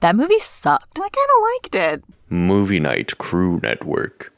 That movie sucked. I kind of liked it. Movie Night Crew Network.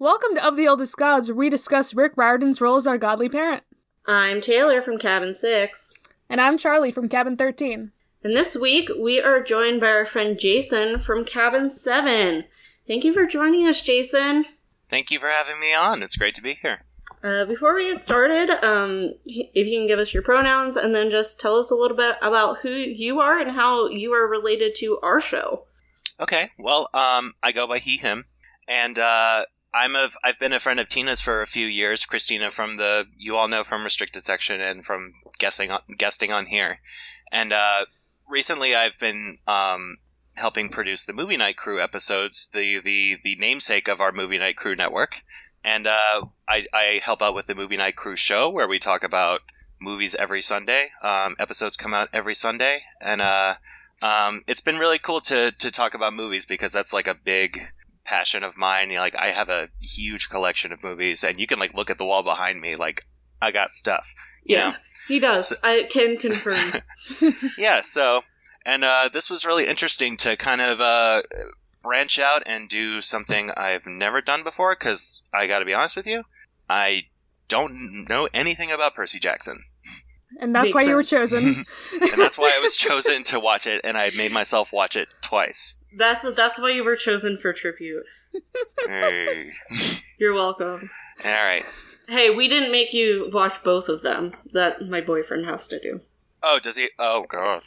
Welcome to Of the Oldest Gods, where we discuss Rick Riordan's role as our godly parent. I'm Taylor from Cabin 6. And I'm Charlie from Cabin 13. And this week, we are joined by our friend Jason from Cabin 7. Thank you for joining us, Jason. Thank you for having me on. It's great to be here. Before we get started, if you can give us your pronouns and then just tell us a little bit about who you are and how you are related to our show. Okay, well, I go by he, him, and I've been a friend of Tina's for a few years. Christina you all know from Restricted Section and from guesting on here. And recently I've been helping produce the Movie Night Crew episodes, the namesake of our Movie Night Crew network. And I help out with the Movie Night Crew show, where we talk about movies every Sunday. Episodes come out every Sunday. And it's been really cool to talk about movies, because that's like a big passion of mine. Like, I have a huge collection of movies, and you can like look at the wall behind me, like I got stuff. You know? He does. So, I can confirm. Yeah. So, and this was really interesting to kind of branch out and do something I've never done before, because I got to be honest with you, I don't know anything about Percy Jackson. And that's why you were chosen. And that's why I was chosen to watch it, and I made myself watch it twice. That's why you were chosen for tribute. Hey. You're welcome. All right. Hey, we didn't make you watch both of them. That my boyfriend has to do. Oh, does he? Oh, God.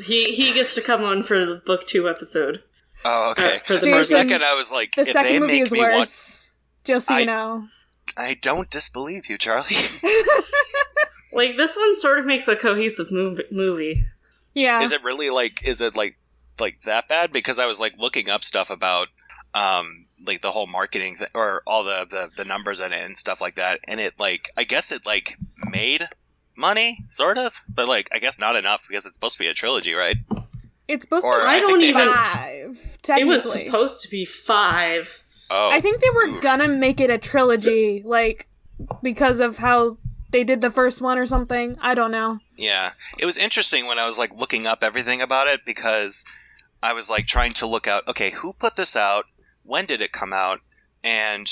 He gets to come on for the book 2 episode. Oh, okay. For a second, I was like, the if second they movie make is me worse. watch... Just so you know. I don't disbelieve you, Charlie. Like, this one sort of makes a cohesive movie. Yeah. Is it really like that bad? Because I was like looking up stuff about like the whole marketing or all the numbers in it and stuff like that, and it like, I guess it like made money, sort of, but like I guess not enough, because it's supposed to be a trilogy, right? It's supposed to be I don't even 5, technically. It was supposed to be 5. Oh, I think they were gonna make it a trilogy, like, because of how they did the first one or something. I don't know. Yeah. It was interesting when I was like looking up everything about it, because I was like trying to look out, okay, who put this out? When did it come out? And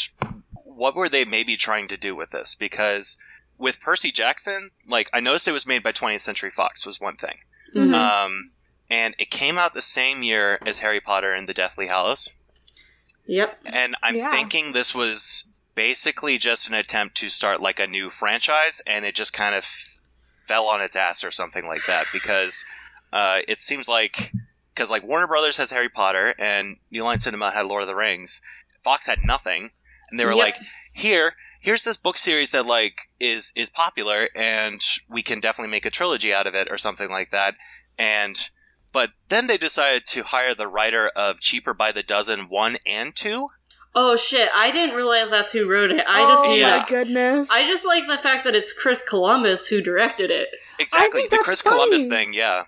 what were they maybe trying to do with this? Because with Percy Jackson, like, I noticed it was made by 20th Century Fox was one thing. Mm-hmm. And it came out the same year as Harry Potter and the Deathly Hallows. Yep. And I'm thinking this was basically just an attempt to start like a new franchise, and it just kind of fell on its ass or something like that, because it seems like, because like Warner Brothers has Harry Potter and New Line Cinema had Lord of the Rings, Fox had nothing, and they were like, here's this book series that like is popular, and we can definitely make a trilogy out of it or something like that. But then they decided to hire the writer of Cheaper by the Dozen 1 and 2. Oh shit, I didn't realize that's who wrote it. My goodness. I just like the fact that it's Chris Columbus who directed it. Exactly, the Chris Columbus thing, yeah.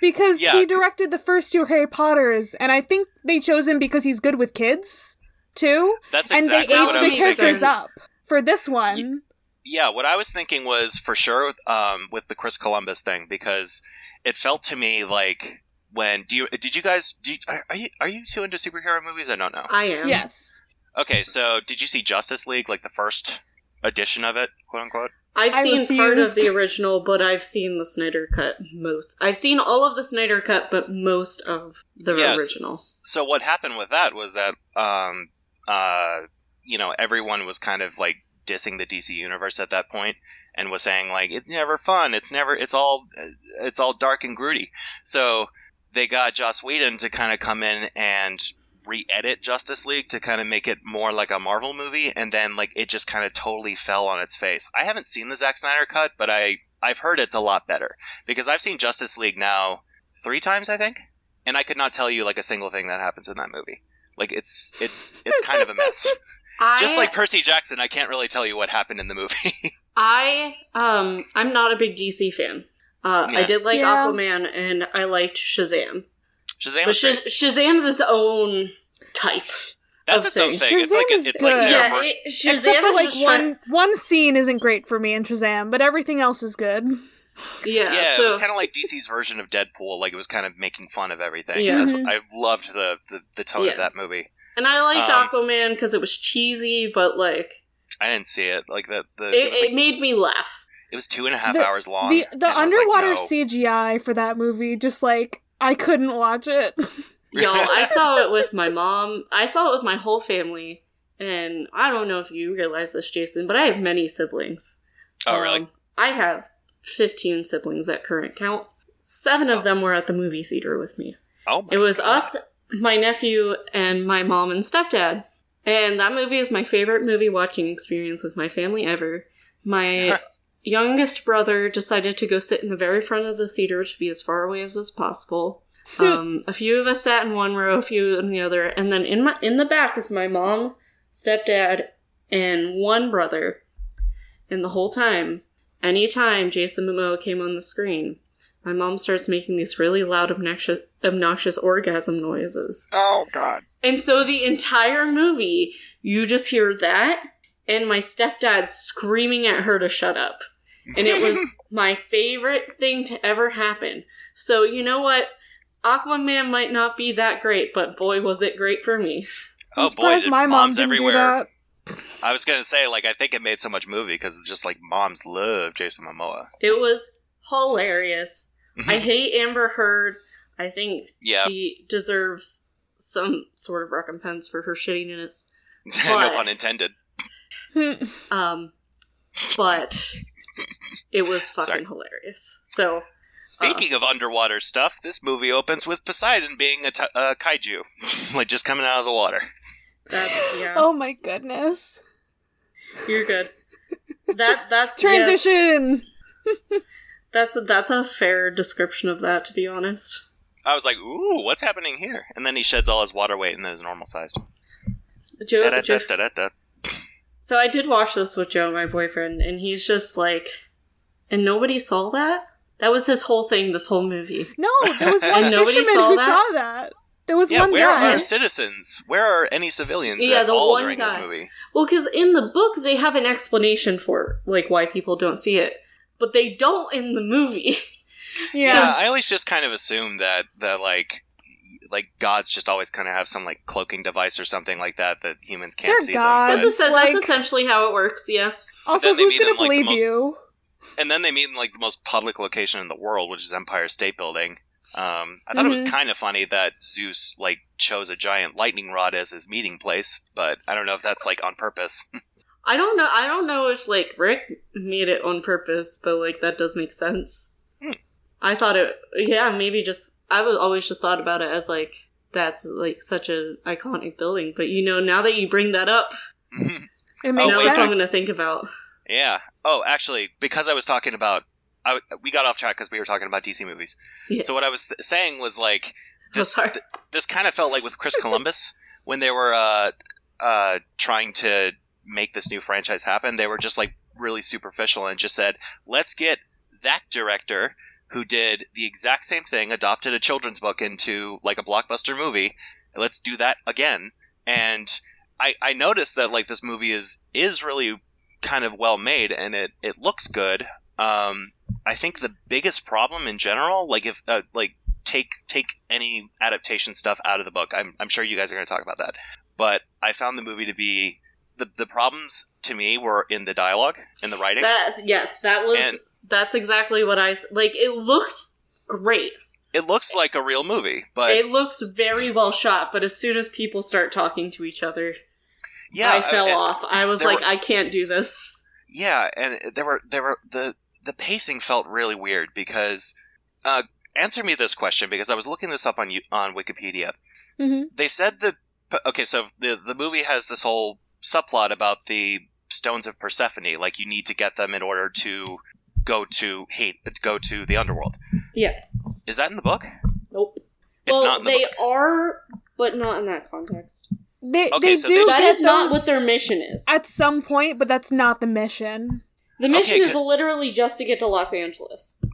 Because he directed the first 2 Harry Potters, and I think they chose him because he's good with kids, too. That's exactly what I was thinking. And they aged the characters up for this one. Yeah, what I was thinking was, for sure, with the Chris Columbus thing, because it felt to me like, when are you two into superhero movies? I don't know. I am. Yes. Okay, so did you see Justice League, like the first edition of it, quote unquote? I've seen part of the original, but I've seen the Snyder Cut most. I've seen all of the Snyder Cut, but most of the original. So what happened with that was that, everyone was kind of like dissing the DC universe at that point, and was saying like, it's never fun, it's all dark and broody. So they got Joss Whedon to kind of come in and re-edit Justice League to kind of make it more like a Marvel movie, and then like it just kind of totally fell on its face. I haven't seen the Zack Snyder cut, but I've heard it's a lot better, because I've seen Justice League now 3 times, I think, and I could not tell you like a single thing that happens in that movie. Like it's kind of a mess. Just like Percy Jackson, I can't really tell you what happened in the movie. I'm not a big DC fan. I did like Aquaman, and I liked Shazam. But Shazam's its own type. That's its own thing. It's like it's like their version. Except for like one scene isn't great for me in Shazam, but everything else is good. Yeah, it was kind of like DC's version of Deadpool. Like it was kind of making fun of everything. Yeah. That's what I loved the tone of that movie. And I liked Aquaman because it was cheesy, but like I didn't see it. Like it made me laugh. It was 2.5 hours long. The underwater CGI for that movie, just like I couldn't watch it. Yo, I saw it with my mom. I saw it with my whole family, and I don't know if you realize this, Jason, but I have many siblings. Oh, really? I have 15 siblings at current count. 7 of them were at the movie theater with me. Oh my It was God. us, my nephew, and my mom and stepdad. And that movie is my favorite movie watching experience with my family ever. My youngest brother decided to go sit in the very front of the theater to be as far away as possible. A few of us sat in one row, a few in the other, and then in the back is my mom, stepdad, and one brother. And the whole time, anytime Jason Momoa came on the screen, my mom starts making these really loud, obnoxious orgasm noises. Oh, God. And so the entire movie, you just hear that, and my stepdad screaming at her to shut up. And it was my favorite thing to ever happen. So, you know what? Aquaman might not be that great, but boy, was it great for me. Oh boy, my mom moms didn't everywhere. do that. I was going to say, like, I think it made so much movie because just, like, moms love Jason Momoa. It was hilarious. I hate Amber Heard. I think she deserves some sort of recompense for her shittiness. No pun intended. But it was fucking hilarious. So, speaking of underwater stuff, this movie opens with Poseidon being a kaiju, like just coming out of the water. Oh my goodness. You're good. That's transition. Yeah, that's a fair description of that, to be honest. I was like, ooh, what's happening here? And then he sheds all his water weight and then is normal sized. Joe. So I did watch this with Joe, my boyfriend, and he's just like, and nobody saw that? That was his whole thing, this whole movie. No, there was one fisherman who saw that. There was one where guy. are citizens? Where are any civilians the all one during guy. this movie? Well, because in the book, they have an explanation for, like, why people don't see it. But they don't in the movie. Yeah, I always just kind of assume that like gods just always kind of have some, like, cloaking device or something like that humans can't see gods. them. That's essentially how it works, yeah. Also, who's going to believe you? And then they meet in, like, the most public location in the world, which is Empire State Building. I thought it was kind of funny that Zeus, like, chose a giant lightning rod as his meeting place, but I don't know if that's, like, on purpose. I don't know if, like, Rick made it on purpose, but, like, that does make sense. I thought maybe just, I was always just thought about it as, like, that's, like, such an iconic building, but, you know, now that you bring that up, it makes sense. That's what I'm going to think about. Yeah. Oh, actually, because I was talking about, we got off track because we were talking about DC movies. Yes. So what I was saying was, like, this kind of felt like with Chris Columbus, when they were trying to make this new franchise happen, they were just, like, really superficial and just said, let's get that director who did the exact same thing, adopted a children's book into, like, a blockbuster movie, let's do that again. And I noticed that, like, this movie is really kind of well made and it looks good. I think the biggest problem in general, like, if take any adaptation stuff out of the book, I'm sure you guys are going to talk about that, but I found the movie to be the problems to me were in the dialogue, in the writing. That's exactly what like. It looked great. It looks like a real movie, but it looks very well shot. But as soon as people start talking to each other, I fell off. I was like, I can't do this. Yeah, and the pacing felt really weird because answer me this question, because I was looking this up on Wikipedia. Mm-hmm. They said so the movie has this whole subplot about the stones of Persephone, like you need to get them in order to go to the underworld. Yeah. Is that in the book? Nope. It's not in the they book. are, but not in that context. They so do. That get is not those what their mission is. at some point, but that's not the mission. The mission Okay, is literally just to get to Los Angeles. To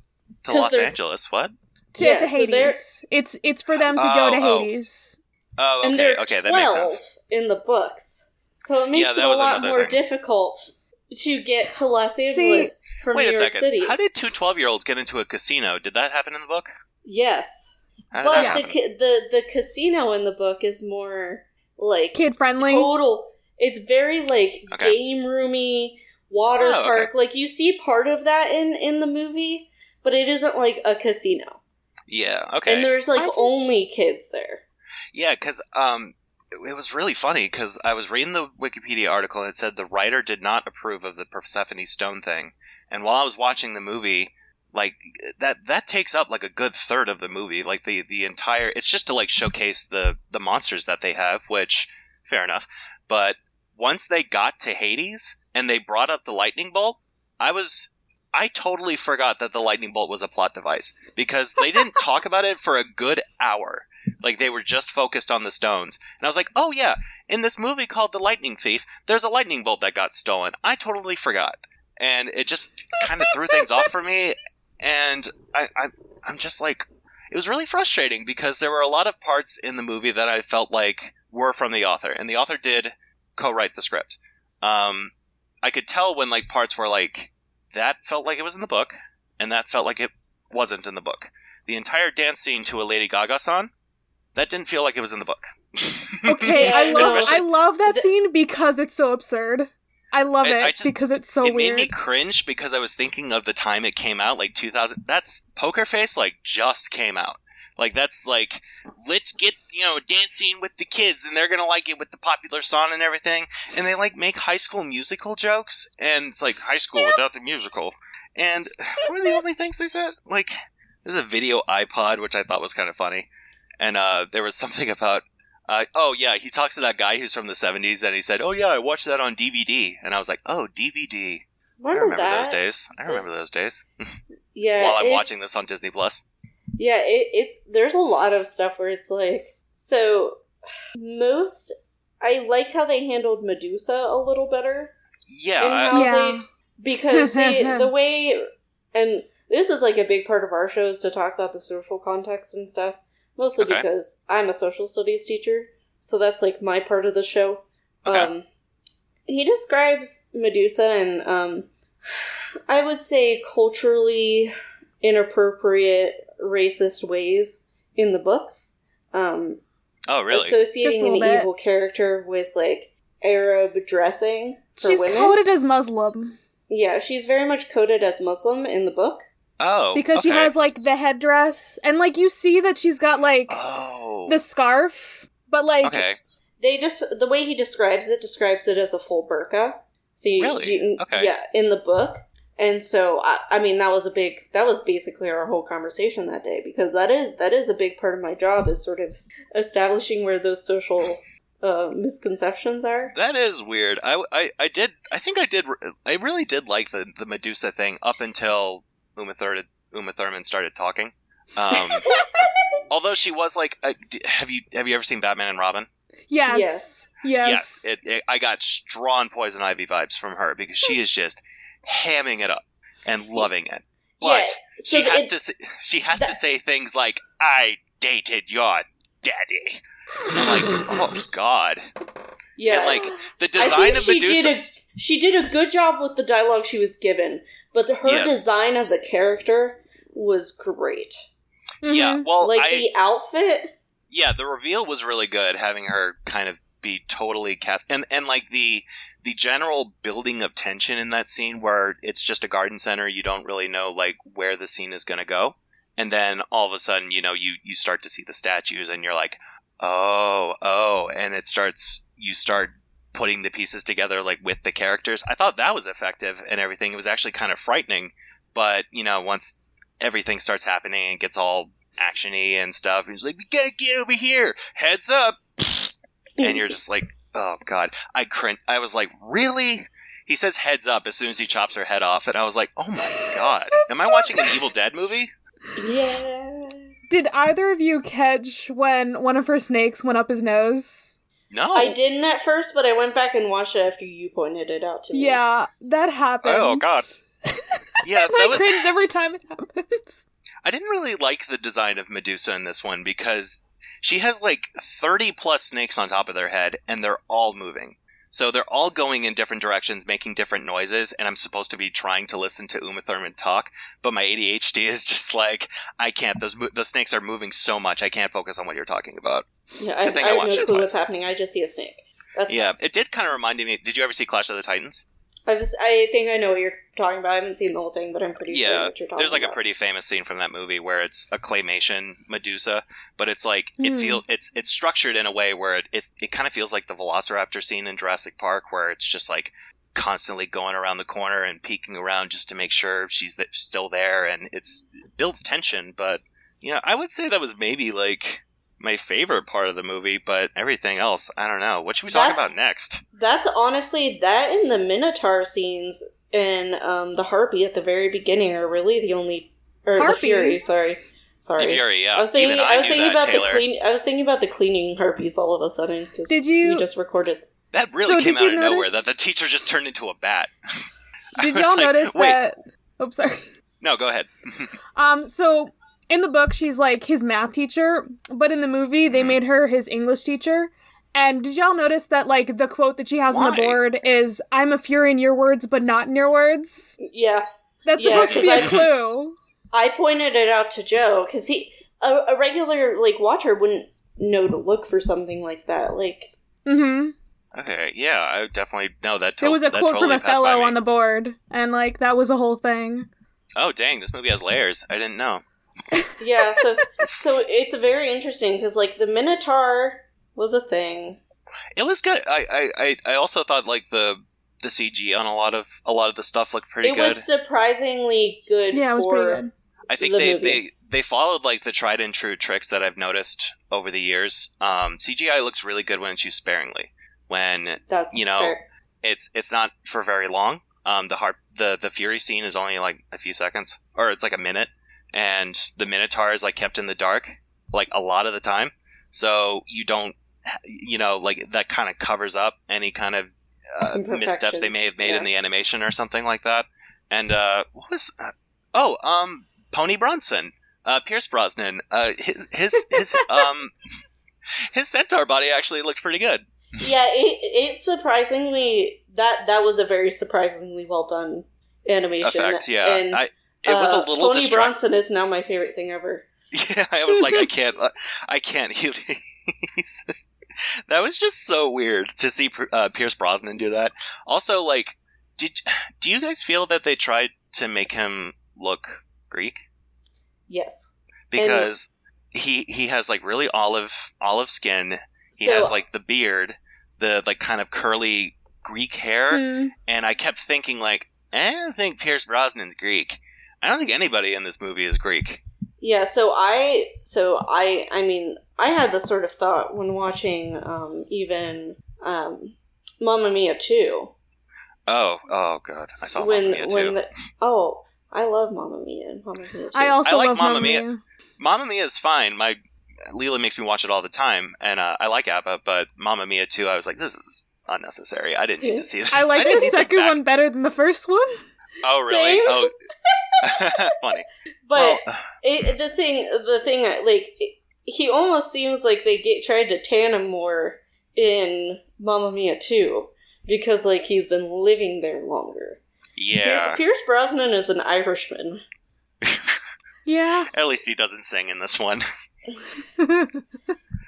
'Cause Los they're- Angeles, what? To Yeah, so Hades. It's for them to go to Oh. Hades. Oh, And okay, they're okay, 12 that makes sense. in the books. So it makes Yeah, it that a was lot another more thing. difficult to get to Los Angeles from Wait New a York second. City. How did two 12-years get into a casino? Did that happen in the book? Yes. How did But that the, happen? the casino in the book is more, like, Kid friendly. total... It's very, like, Okay. game roomy, water Oh, okay. park. Like, you see part of that in the movie, but it isn't, like, a casino. Yeah, okay. And there's, like, I just- only kids there. Yeah, because it was really funny because I was reading the Wikipedia article and it said the writer did not approve of the Persephone Stone thing. And while I was watching the movie, like that takes up like a good third of the movie. Like the entire, it's just to like showcase the monsters that they have, which fair enough. But once they got to Hades and they brought up the lightning bolt, I totally forgot that the lightning bolt was a plot device because they didn't talk about it for a good hour. Like, they were just focused on the stones. And I was like, oh yeah, in this movie called The Lightning Thief, there's a lightning bolt that got stolen. I totally forgot. And it just kind of threw things off for me. And I'm just like, it was really frustrating because there were a lot of parts in the movie that I felt like were from the author. And the author did co-write the script. I could tell when, like, parts were like, that felt like it was in the book, and that felt like it wasn't in the book. The entire dance scene to a Lady Gaga song, that didn't feel like it was in the book. Okay, Yeah, I love that the- scene because it's so absurd. I love it I just- because it's so it weird. made me cringe because I was thinking of the time it came out, like 2000. That's Poker Face, like, just came out. Like, that's like, let's get, a dance scene with the kids, and they're gonna like it with the popular song and everything. And they, like, make High School Musical jokes, and it's like, high school without the musical. And what are the only things they said? Like, there's a video iPod, which I thought was kind of funny. And there was something about, oh yeah, he talks to that guy who's from the 70s, and he said, oh yeah, I watched that on DVD. And I was like, oh, DVD. I remember those days. Yeah, While I'm it's- watching this on Disney Plus. Yeah, it's there's a lot of stuff where it's like, so I like how they handled Medusa a little better. Yeah, And how Yeah. they, because the way, and this is like a big part of our show is to talk about the social context and stuff, mostly Okay. because I'm a social studies teacher, so that's like my part of the show. Okay. He describes Medusa in, I would say, culturally inappropriate, racist ways in the books. oh really? Associating Just a an little bit. evil character with, like, Arab dressing for She's women. coded as Muslim Yeah, she's very much coded as Muslim in the book. Oh, because she okay. has like the headdress, and like you see that she's got like Oh, the scarf, but like okay. The way he describes it as a full burqa. So Really? Okay. Yeah, in the book. And so, I mean, that was basically our whole conversation that day, because that is a big part of my job, is sort of establishing where those social misconceptions are. That is weird. I really did like the Medusa thing up until Uma Thurman started talking. Although she was like, have you ever seen Batman and Robin? yes. Yes. I got strong Poison Ivy vibes from her because she is just hamming it up and loving it. But Yeah, so she has to say things like, "I dated your daddy." I'm like, oh god. Yeah, And like the I design think of Medusa. she did a good job with the dialogue she was given, but her Yes. design as a character was great. Yeah, Mhm. well, Like the outfit. yeah, the reveal was really good, having her kind of be totally cast, and like the general building of tension in that scene where it's just a garden center, you don't really know like where the scene is going to go, and then all of a sudden, you start to see the statues, and you're like, oh, and you start putting the pieces together like with the characters. I thought that was effective and everything. It was actually kind of frightening, but once everything starts happening and gets all actiony and stuff, he's like, we gotta get over here, heads up. And you're just like, oh god, I was like, really? He says heads up as soon as he chops her head off, and I was like, oh my god, am I watching an Evil Dead movie? Yeah. Did either of you catch when one of her snakes went up his nose? No. I didn't at first, but I went back and watched it after you pointed it out to me. Yeah, that happened. Oh, God. Yeah, I cringe every time it happens. I didn't really like the design of Medusa in this one because she has like 30 plus snakes on top of their head, and they're all moving. So they're all going in different directions, making different noises, and I'm supposed to be trying to listen to Uma Thurman talk, but my ADHD is just like, I can't. The snakes are moving so much, I can't focus on what you're talking about. Yeah, I think I have watched no it clue what's twice. happening. I just see a snake. That's Yeah, it did kind of remind me. Did you ever see Clash of the Titans? I think I know what you're talking about. I haven't seen the whole thing, but I'm pretty sure what you're talking about. There's like a pretty famous scene from that movie where it's a claymation Medusa, but it's like it's structured in a way where it kind of feels like the Velociraptor scene in Jurassic Park, where it's just like constantly going around the corner and peeking around just to make sure she's still there, and it builds tension. But yeah, I would say that was maybe like my favorite part of the movie, but everything else, I don't know. What should we talk about next? That's honestly, that and the Minotaur scenes and the Harpy at the very beginning are really the only... Or Harpy? the Fury, sorry. The Fury, yeah. I was thinking, Even I knew that, about Taylor. I was thinking about the cleaning Harpies all of a sudden, because Did you- we just recorded... That really came did out you of nowhere, notice- that the teacher just turned into a bat. Did I was y'all like, notice wait. that... Oh, sorry. No, go ahead. So in the book, she's like his math teacher, but in the movie, they made her his English teacher. And did y'all notice that, like, the quote that she has on the Why? board is, "I'm a Fury in your words, but not in your words"? Yeah. That's Yeah, supposed to be a 'cause clue. I pointed it out to Joe, because a regular, like, watcher wouldn't know to look for something like that. Like, Mm-hmm. Okay, yeah, I definitely know that. There was a that quote totally from passed by Othello me. on the board, and, like, that was a whole thing. Oh, dang, this movie has layers. I didn't know. yeah, so it's very interesting, because, like, the Minotaur was a thing. It was good. I also thought like the CG on a lot of the stuff looked pretty It good. was surprisingly good. Yeah, it was pretty for good. I think the they movie. they followed like the tried and true tricks that I've noticed over the years. CGI looks really good when it's used sparingly. When That's fair. it's not for very long. The Fury scene is only like a few seconds, or it's like a minute, and the Minotaur is like kept in the dark like a lot of the time, so you don't, like that kind of covers up any kind of missteps they may have made in the animation or something like that. And what was Pony Bronson, Pierce Brosnan, his centaur body actually looked pretty good. Yeah, it surprisingly that was a very surprisingly well done animation. Effect, yeah. And, It was a little Tony distracting. Bronson is now my favorite thing ever. Yeah, I was like, I can't heal these. That was just so weird to see Pierce Brosnan do that. Also, like, do you guys feel that they tried to make him look Greek? Yes. Because he has like really olive skin. He has like the beard, the like kind of curly Greek hair, and I kept thinking like, I don't think Pierce Brosnan's Greek. I don't think anybody in this movie is Greek. Yeah, I mean, I had this sort of thought when watching even Mamma Mia 2. Oh god, I saw Mamma Mia too. I love Mamma Mia. Mamma Mia 2. I also like love Mamma Mamma Mia. Mia. Mamma Mia is fine. Leela makes me watch it all the time, and I like ABBA, but Mamma Mia 2, I was like, this is unnecessary. I didn't need to see this. I like didn't the need second one better than the first one. Oh, really? Same. Oh, funny. But the thing, like, he almost seems like they tried to tan him more in Mamma Mia 2, because, like, he's been living there longer. Yeah. Pierce Brosnan is an Irishman. Yeah. At least he doesn't sing in this one.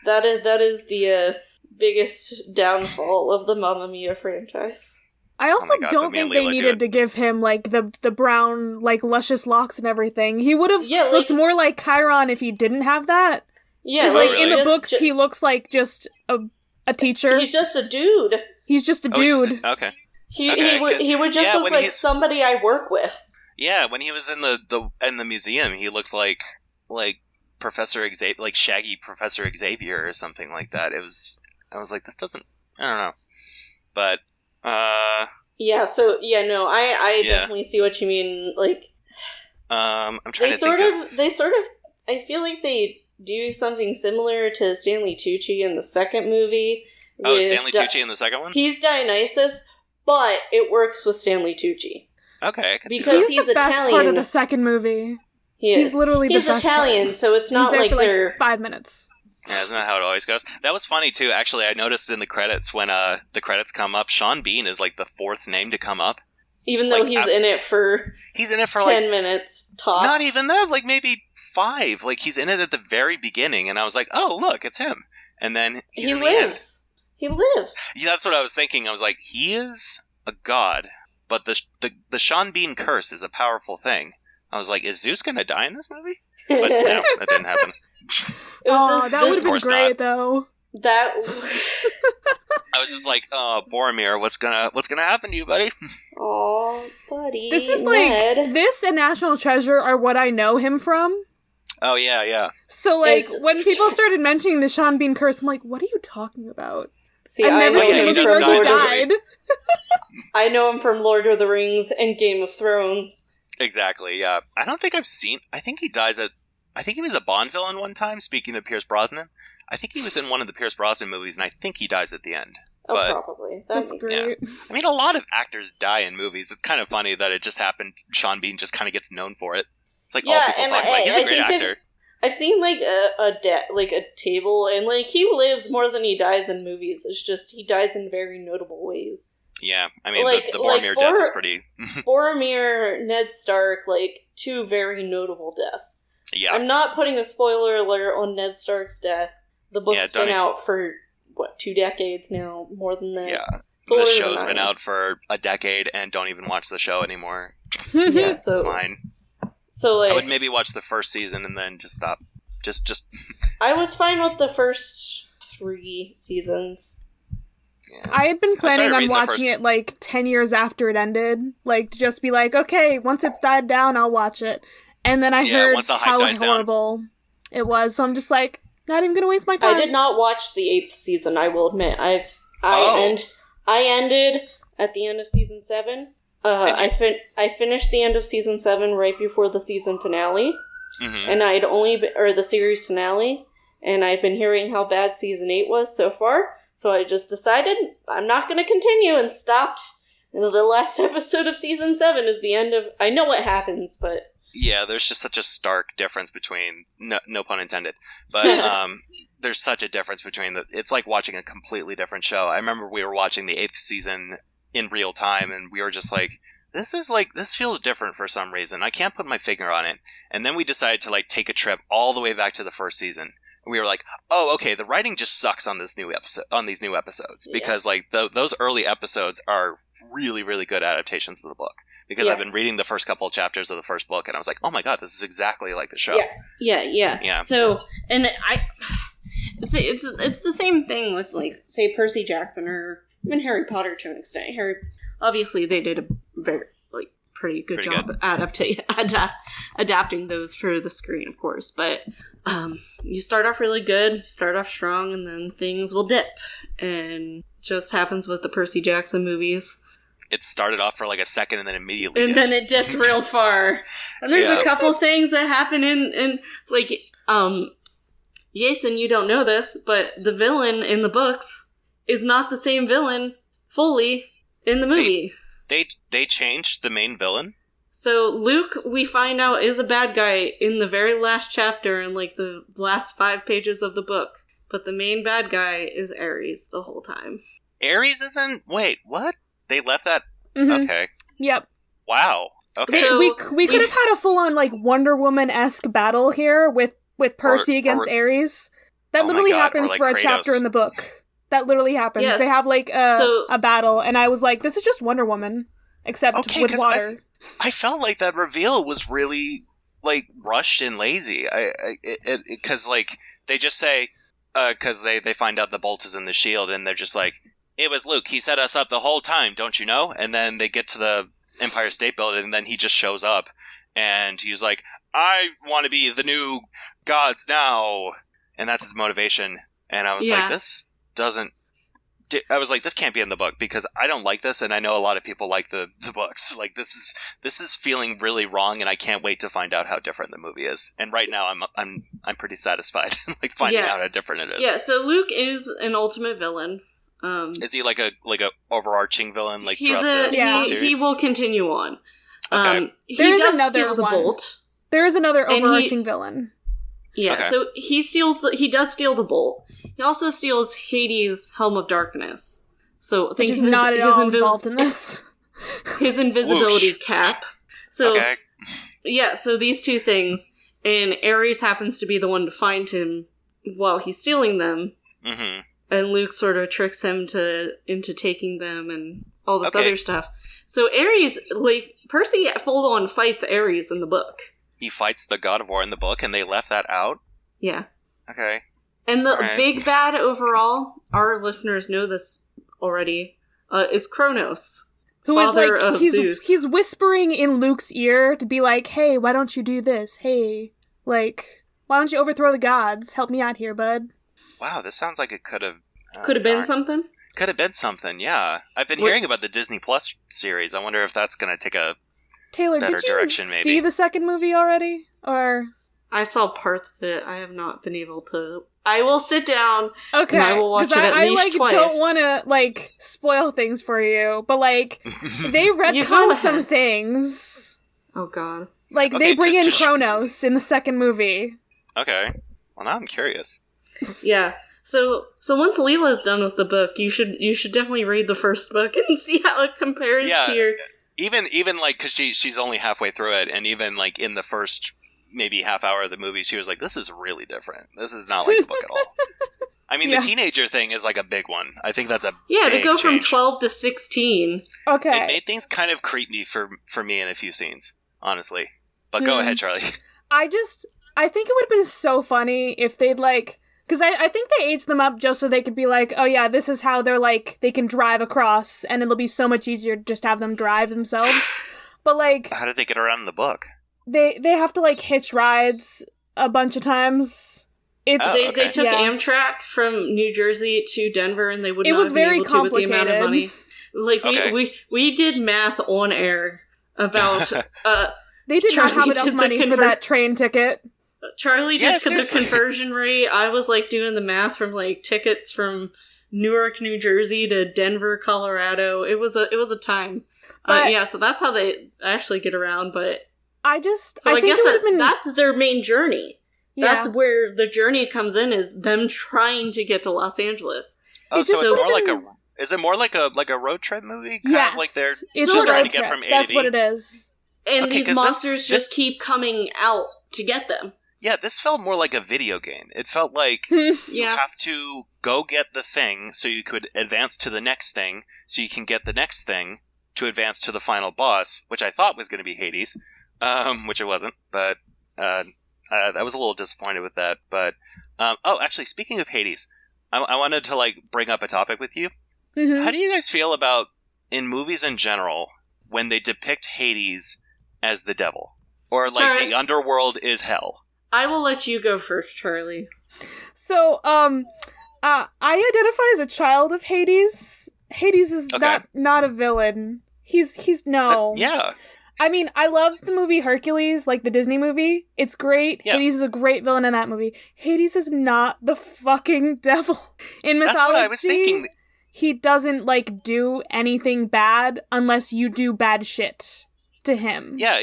That is the biggest downfall of the Mamma Mia franchise. I also Oh my God, don't but me and think they Leela do needed it. to give him, like, the brown, like, luscious locks and everything. He would have looked more like Chiron if he didn't have that. Yeah, Because, like, in the just- books, he looks like just a teacher. He's just a dude. He's just a Oh, he's- dude. okay. He Okay, would good. look Yeah, when like he's- somebody I work with. Yeah, when he was in the museum, he looked like Professor Xavier, like Shaggy Professor Xavier or something like that. I was like, this doesn't, I don't know. But, Yeah, so, no, I Yeah. definitely see what you mean. Like, I'm trying to think they sort of I feel like they do something similar to Stanley Tucci in the second movie. Oh, Stanley Tucci in the second one? He's Dionysus, but it works with Stanley Tucci. Okay. Because he's the best Italian. part of the second movie. He's literally the best Italian, part. so it's not He's there like for they're... 5 minutes. Yeah, isn't that how it always goes? That was funny, too. Actually, I noticed in the credits, when the credits come up, Sean Bean is, like, the fourth name to come up. Even though he's in it for 10 minutes tops. Not even that, like, maybe 5. Like, he's in it at the very beginning, and I was like, oh, look, it's him. And then he's in the end. He lives. Yeah, that's what I was thinking. I was like, he is a god, but the Sean Bean curse is a powerful thing. I was like, is Zeus gonna die in this movie? But no, that didn't happen. That would have been great, not. though. That... I was just like, oh, Boromir, what's gonna happen to you, buddy? Aw, buddy. This is Ned. like, this and National Treasure are what I know him from. Oh, yeah. So, like, when people started mentioning the Sean Bean curse, I'm like, what are you talking about? See, I've never seen a movie where he died. I know him from Lord of the Rings and Game of Thrones. Exactly, yeah. I don't think I've seen... I think he was a Bond villain one time, speaking of Pierce Brosnan. I think he was in one of the Pierce Brosnan movies, and I think he dies at the end. Oh, probably. That's great. Yeah. I mean, a lot of actors die in movies. It's kind of funny that it just happened. Sean Bean just kind of gets known for it. It's like all people talk about. He's a great actor. I've seen like a table, and like he lives more than he dies in movies. It's just he dies in very notable ways. Yeah, I mean Like- the Boromir like death is pretty. Boromir, Ned Stark, like two very notable deaths. Yeah, I'm not putting a spoiler alert on Ned Stark's death. The book's been don't out for 2 decades now, more than that. yeah. Fuller The than show's that. been out for a decade, and don't even watch the show anymore. Yeah, It's so fine. so like I would maybe watch the first season and then just stop. Just. I was fine with the first 3 seasons. Yeah. I had been planning started on reading the watching first- it like 10 years after it ended. Like, to just be like, okay, once it's died down, I'll watch it. And then I Yeah, heard once the hype how dies down. horrible it was, so I'm just like, not even gonna waste my time. I did not watch the 8th season, I will admit. I ended at the end of season 7. I finished the end of season 7 right before the season finale. Mm-hmm. And I'd or the series finale, and I'd been hearing how bad season 8 was so far, so I just decided I'm not going to continue and stopped. And the last episode of season 7 is the end of... I know what happens, but... Yeah, there's just such a stark difference between... No pun intended. But there's such a difference between... It's like watching a completely different show. I remember we were watching the 8th season in real time, and we were just like... This feels different for some reason. I can't put my finger on it. And then we decided to, like, take a trip all the way back to the first season. And we were like, oh, okay, the writing just sucks on these new episodes. Because, like, those early episodes are really, really good adaptations of the book. Because I've been reading the first couple of chapters of the first book, and I was like, oh my god, this is exactly like the show. Yeah. So, and it's the same thing with, like, say, Percy Jackson or even Harry Potter to an extent. Obviously, they did a very, like, pretty good job adapting those for the screen, of course. But you start off really good, start off strong, and then things will dip. And just happens with the Percy Jackson movies. It started off for like a second and then immediately And dipped. then it dipped real far. And there's a couple things that happen in like, Jason, you don't know this, but the villain in the books is not the same villain fully in the movie. They changed the main villain? So Luke, we find out, is a bad guy in the very last chapter in like the last 5 pages of the book. But the main bad guy is Ares the whole time. Ares isn't... Wait, what? They left that... Mhm. Okay. Yep. Wow. Okay. So- we could have had a full-on, like, Wonder Woman-esque battle here with Percy against Ares. That Oh my literally God, happens or like for a Kratos. chapter in the book. That literally happens. Yes. They have, like, So- a battle, and I was like, this is just Wonder Woman, except Okay, with 'cause water. I felt like that reveal was really, like, rushed and lazy. Because, like, they just say... Because they find out the bolt is in the shield, and they're just like, it was Luke. He set us up the whole time, don't you know? And then they get to the Empire State Building, and then he just shows up, and he's like, I want to be the new gods now. And that's his motivation. And I was like, this doesn't I was like, this can't be in the book because I don't like this, and I know a lot of people like the books. Like this is feeling really wrong, and I can't wait to find out how different the movie is. And right now, I'm pretty satisfied, like finding out how different it is. Yeah. So Luke is an ultimate villain. Is he like a overarching villain? Like he's throughout the he, series? he will continue on. Okay. He There is does another steal the one. bolt. There is another And overarching villain. Yeah, Okay. so he does steal the bolt. He also steals Hades' Helm of Darkness. So Which think is his, not at his all involved in this. his invisibility Whoosh. cap. So Okay. yeah, so these two things, and Ares happens to be the one to find him while he's stealing them, Mm-hmm. and Luke sort of tricks him into taking them and all this Okay. other stuff. So Ares, like Percy, full on fights Ares in the book. He fights the God of War in the book, and they left that out. Yeah. Okay. And the Alright. big bad overall, our listeners know this already, is Kronos, Who is father like of Zeus. he's whispering in Luke's ear to be like, "Hey, why don't you do this? Hey, like, why don't you overthrow the gods? Help me out here, bud." Wow, this sounds like it could have Could have been something. Could have been something. Yeah, I've been What- hearing about the Disney Plus series. I wonder if that's going to take a. Taylor, Better did you direction, maybe. see the second movie already? Or I saw parts of it. I have not been able to. I will sit down. okay, And I will watch 'cause it at I least like twice. don't want to like spoil things for you, but like they You go retcon some ahead. things. Oh God. Like Okay, they bring to in sh- Kronos in the second movie. Okay. Well, now I'm curious. Yeah. So once Leela's done with the book, you should definitely read the first book and see how it compares Yeah. to your. Even like because she's only halfway through it, and even like in the first maybe half hour of the movie, she was like, "This is really different. This is not like the book at all." I mean, Yeah. the teenager thing is like a big one. I think that's a Yeah, to big go from change. 12 to 16. Okay, It made things kind of creepy for me in a few scenes, honestly. But go Hmm. ahead, Charlie. I think it would have been so funny if they'd like, because I think they aged them up just so they could be like, oh yeah, this is how they're like, they can drive across, and it'll be so much easier to just have them drive themselves. But like, How did they get around in the book? they have to like hitch rides a bunch of times. It's Oh, They okay. took Yeah. Amtrak from New Jersey to Denver, and they would It not was have been very able to with the amount of money. complicated. Like Okay. we did math on air about They did not Charlie have enough did the money for that train ticket. Charlie Yeah, did the seriously. conversion rate. I was like doing the math from like tickets from Newark, New Jersey to Denver, Colorado. It was a time. But- Yeah, so that's how they actually get around. But I I think guess it would have been that's their main journey. yeah. That's where the journey comes in, is them trying to get to Los Angeles. Oh, It so just it's would've more like been- is it more like a road trip movie? Kind Yes, of like they're it's just a trying road to get trip. from A That's to D. what it is. And Okay, these 'cause monsters this- just keep coming out to get them. Yeah, this felt more like a video game. It felt like Hmm. you Yeah. have to go get the thing so you could advance to the next thing, so you can get the next thing to advance to the final boss, which I thought was going to be Hades, which it wasn't. But I was a little disappointed with that. But actually, speaking of Hades, I wanted to like bring up a topic with you. Mhm. How do you guys feel about in movies in general when they depict Hades as the devil, or like Alright. the underworld is hell? I will let you go first, Charlie. So, I identify as a child of Hades. Hades is Okay. not a villain. He's no. Yeah. I mean, I love the movie Hercules, like the Disney movie. It's great. Yeah. Hades is a great villain in that movie. Hades is not the fucking devil. In mythology, That's what I was thinking. he doesn't like do anything bad unless you do bad shit to him. Yeah,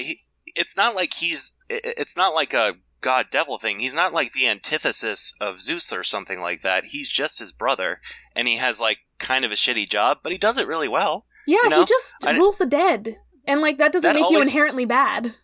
it's not like it's not like a god devil thing. He's not like the antithesis of Zeus or something like that. He's just his brother, and he has like kind of a shitty job, but he does it really well. Yeah, You know? he just rules the dead. And like that doesn't That make you always- inherently bad.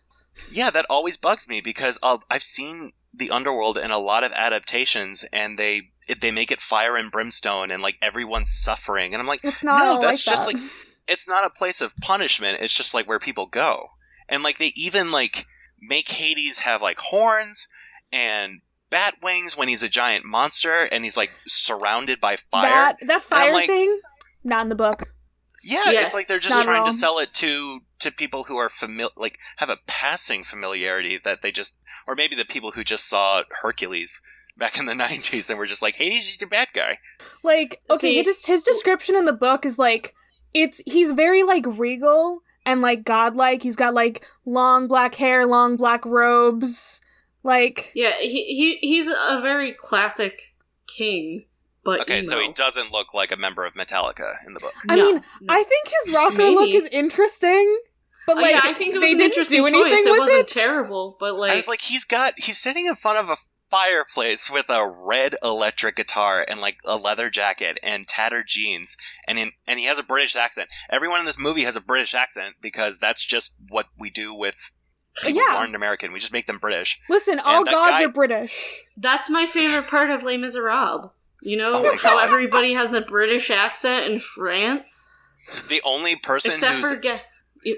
Yeah, that always bugs me because I've seen the underworld in a lot of adaptations, and they make it fire and brimstone, and like everyone's suffering, and I'm like, It's not no, all that's like just that. like it's not a place of punishment. It's just like where people go, and like they even like make Hades have like horns and bat wings when he's a giant monster, and he's like surrounded by fire. That fire like- thing, not in the book. Yeah, Yeah, it's like they're just not trying wrong. to sell it to people who are like have a passing familiarity that they just, or maybe the people who just saw Hercules back in the 90s, and we're just like, Hades, he's a bad guy. Like, okay, his description in the book is like, he's very like regal and like godlike. He's got like long black hair, long black robes. Like, yeah, he's a very classic king. But okay, so he doesn't look like a member of Metallica in the book. I mean, I think his rocker look is interesting, but like, I think it was they an didn't interesting do anything choice. It with wasn't it. terrible, but like, I was like, he's sitting in front of a fireplace with a red electric guitar and like a leather jacket and tattered jeans, and he has a British accent. Everyone in this movie has a British accent because that's just what we do with people who aren't American. We just make them British. Listen, all gods are British. That's my favorite part of Les Miserables. You know how everybody has a British accent in France? The only person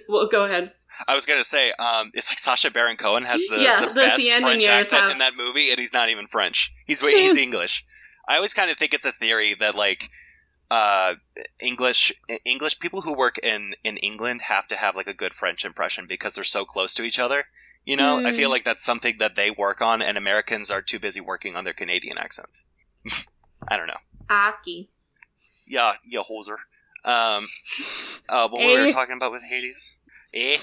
well, go ahead. I was gonna say, it's like Sacha Baron Cohen has the best French accent in that movie, and he's not even French. He's English. I always kind of think it's a theory that like English people who work in England have to have like a good French impression because they're so close to each other. You know, I feel like that's something that they work on, and Americans are too busy working on their Canadian accents. I don't know. Aki. Yeah, hoser. What we were talking about with Hades? Yeah,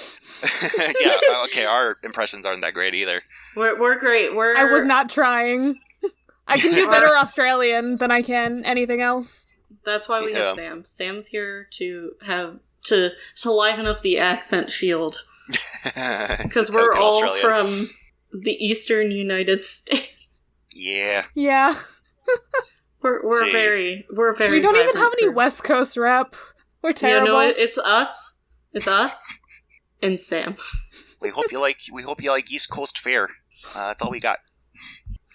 okay, our impressions aren't that great either. We're great. I was not trying. I can do better Australian than I can anything else. That's why we have Sam. Sam's here to liven up the accent field. Because we're all Australian. From the eastern United States. Yeah. Yeah. We're very We don't even have any West Coast rep. We're terrible. You know, it's us. It's us and Sam. We hope you like East Coast fare. That's all we got.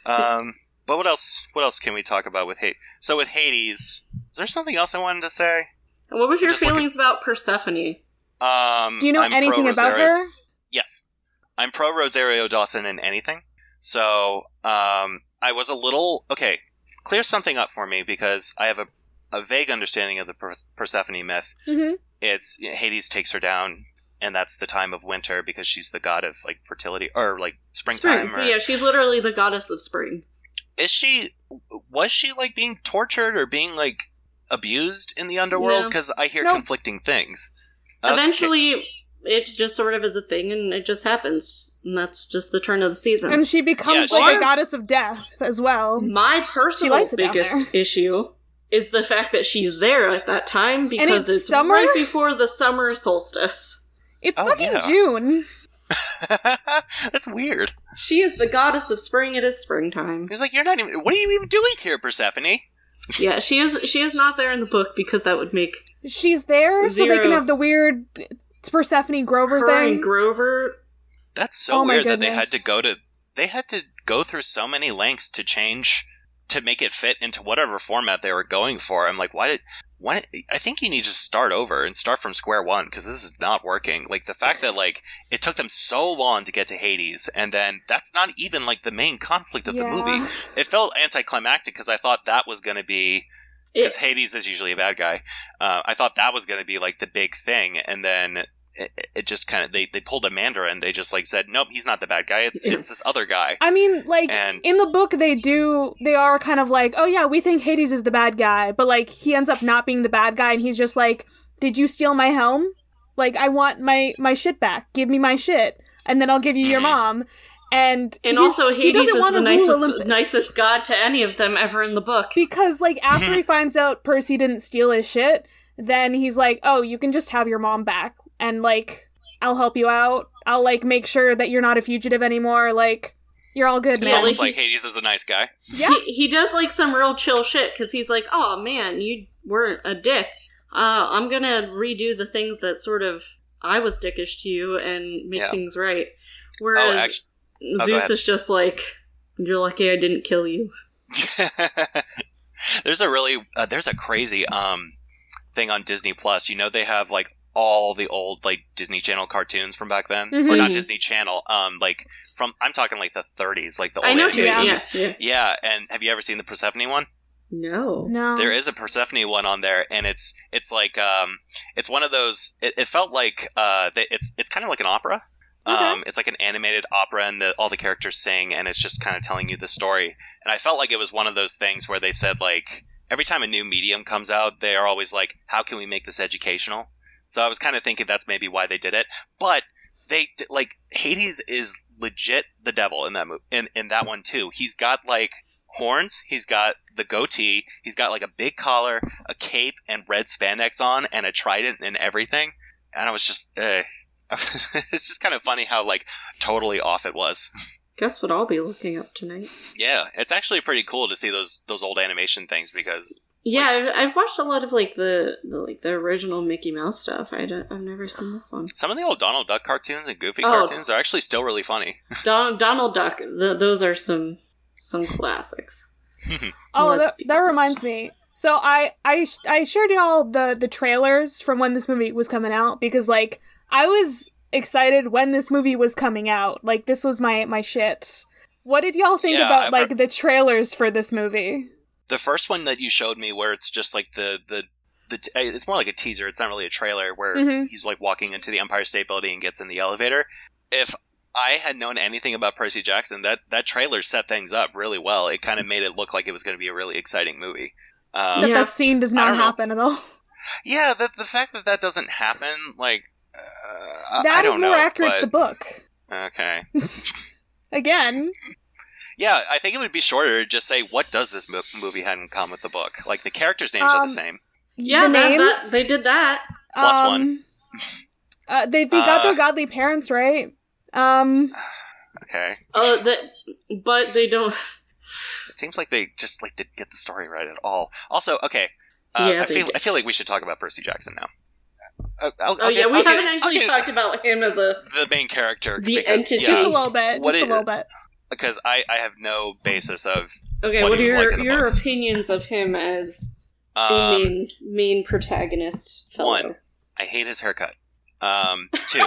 But what else can we talk about with Hades? So with Hades, is there something else I wanted to say? What was your feelings about Persephone? Do you know anything about her? Yes. I'm pro Rosario Dawson in anything. So, I was a little... Okay, clear something up for me, because I have a vague understanding of the Persephone myth. Mm-hmm. It's Hades takes her down, and that's the time of winter because she's the god of like fertility or like springtime. Yeah, she's literally the goddess of spring. Was she like being tortured or being like abused in the underworld? Because I hear conflicting things. Eventually, it just sort of is a thing, and it just happens, and that's just the turn of the seasons. And she becomes like a goddess of death as well. My personal biggest issue is the fact that she's there at that time, because it's summer? Right before the summer solstice. It's fucking June. That's weird. She is the goddess of spring. It is springtime. He's like, what are you even doing here, Persephone? Yeah, she is not there in the book, because that would make... She's there so they can have the weird Persephone Grover her thing. And Grover. That's so weird that they had to go through so many lengths to make it fit into whatever format they were going for. I'm like, why I think you need to start over and start from square one, because this is not working. Like, the fact that, like, it took them so long to get to Hades, and then that's not even, like, the main conflict of the movie. It felt anticlimactic, because I thought that was going to be... Because Hades is usually a bad guy. I thought that was going to be, like, the big thing, and then... It just kind of they pulled a Mandarin. They just like said, nope, he's not the bad guy. It's this other guy. I mean, like in the book, they are kind of like, oh yeah, we think Hades is the bad guy, but like he ends up not being the bad guy, and he's just like, did you steal my helm? Like, I want my shit back. Give me my shit, and then I'll give you your mom. And also Hades is the nicest god to any of them ever in the book, because like after he finds out Percy didn't steal his shit, then he's like, oh, you can just have your mom back. And, like, I'll help you out. I'll, like, make sure that you're not a fugitive anymore. Like, you're all good, man. It's almost like Hades is a nice guy. Yeah. He does, like, some real chill shit, because he's like, oh, man, you weren't a dick. I'm gonna redo the things that sort of I was dickish to you and make things right. Whereas Zeus is just like, you're lucky I didn't kill you. There's a crazy, thing on Disney Plus. You know, they have, like, all the old like Disney Channel cartoons from back then, or not Disney Channel, like from I'm talking like the 30s, like the old animated movies. Yeah. And have you ever seen the Persephone one? No. There is a Persephone one on there, and it's like it's one of those. It felt like it's kind of like an opera. It's like an animated opera, and all the characters sing, and it's just kind of telling you the story. And I felt like it was one of those things where they said, like, every time a new medium comes out, they are always like, how can we make this educational? So I was kind of thinking that's maybe why they did it. But Hades is legit the devil in that in that one too. He's got like horns, he's got the goatee, he's got like a big collar, a cape, and red spandex on, and a trident and everything. And I was just, it's just kind of funny how like totally off it was. Guess what I'll be looking up tonight. Yeah, it's actually pretty cool to see those old animation things because. Yeah, I've watched a lot of like the original Mickey Mouse stuff. I've never seen this one. Some of the old Donald Duck cartoons and Goofy cartoons are actually still really funny. Donald Duck, those are some classics. That reminds me. So I shared y'all the trailers from when this movie was coming out because like I was excited when this movie was coming out. Like this was my shit. What did y'all think about like the trailers for this movie? The first one that you showed me, where it's just like it's more like a teaser. It's not really a trailer. Where he's like walking into the Empire State Building and gets in the elevator. If I had known anything about Percy Jackson, that trailer set things up really well. It kind of made it look like it was going to be a really exciting movie. Except that scene does not happen at all. Yeah, the fact that doesn't happen, like that I don't is more know, accurate to the book. Okay. Again. Yeah, I think it would be shorter to just say, what does this movie have in common with the book? Like, the characters' names are the same. Yeah, names, they did that. Plus one. They got their godly parents, right? Okay. But they don't... It seems like they just like didn't get the story right at all. Also, okay, I feel like we should talk about Percy Jackson now. We haven't actually talked about him as the main character. The entity. Just a little bit. Because I have no basis of what are your opinions of him as a main protagonist fellow? 1, I hate his haircut. 2,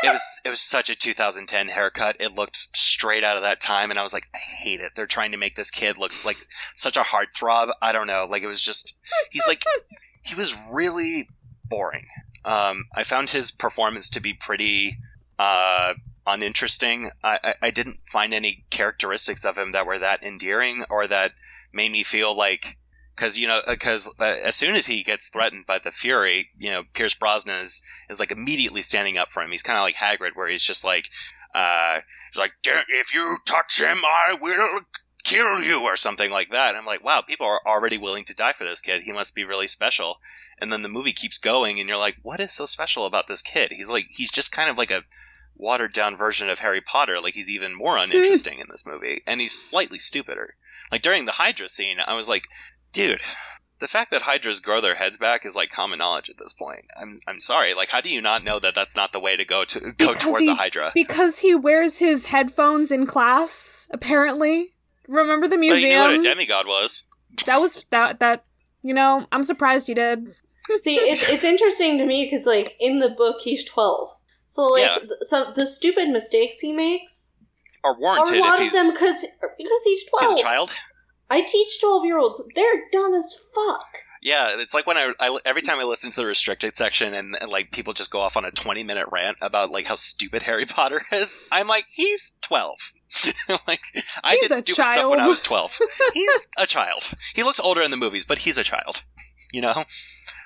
it was such a 2010 haircut. It looked straight out of that time, and I was like, I hate it. They're trying to make this kid look like such a heartthrob. I don't know. Like, it was just he was really boring. I found his performance to be pretty uninteresting. I didn't find any characteristics of him that were that endearing or that made me feel like, because as soon as he gets threatened by the Fury, Pierce Brosnan is like immediately standing up for him. He's kind of like Hagrid, where he's just like, if you touch him, I will kill you, or something like that. And I'm like, wow, people are already willing to die for this kid. He must be really special. And then the movie keeps going, and you're like, what is so special about this kid? He's just kind of like a watered down version of Harry Potter. Like, he's even more uninteresting in this movie, and he's slightly stupider. Like, during the Hydra scene, I was like, dude, the fact that Hydras grow their heads back is like common knowledge at this point. I'm sorry. Like, how do you not know that that's not the way to go towards a Hydra? Because he wears his headphones in class, apparently. Remember the museum? But he knew what a demigod was. That was that. I'm surprised you did. See, it's interesting to me because, like, in the book, he's 12. So, like, so the stupid mistakes he makes are warranted. A lot of them because he's 12. He's a child. I teach 12-year-olds. They're dumb as fuck. Yeah, it's like when I every time I listen to the restricted section and like people just go off on a 20-minute rant about like how stupid Harry Potter is, I'm like, he's 12. Like, I did stupid stuff when I was 12. He's a child. He looks older in the movies, but he's a child.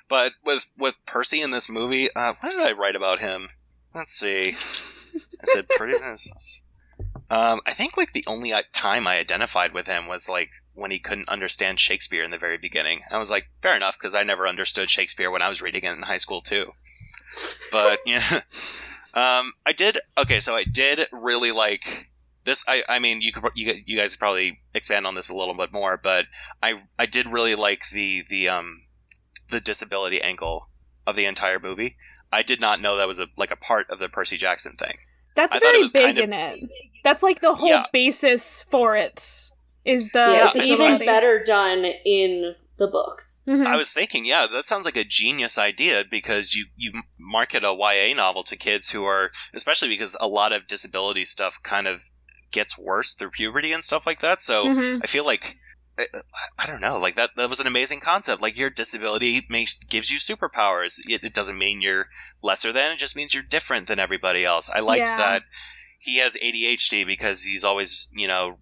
But with Percy in this movie, what did I write about him? Let's see. I said prettiness. I think like the only time I identified with him was like when he couldn't understand Shakespeare in the very beginning. I was like, fair enough, because I never understood Shakespeare when I was reading it in high school too. But yeah, I did really like this. I mean, you guys could probably expand on this a little bit more, but I did really like the disability angle of the entire movie. I did not know that was a part of the Percy Jackson thing. That's very big in it. That's like the whole basis for it. It's even better done in the books. Mm-hmm. I was thinking, that sounds like a genius idea because you market a YA novel to kids who are, especially because a lot of disability stuff kind of gets worse through puberty and stuff like that. So I feel like I don't know, like that was an amazing concept. Like, your disability gives you superpowers. It doesn't mean you're lesser than, it just means you're different than everybody else. I liked that he has ADHD because he's always,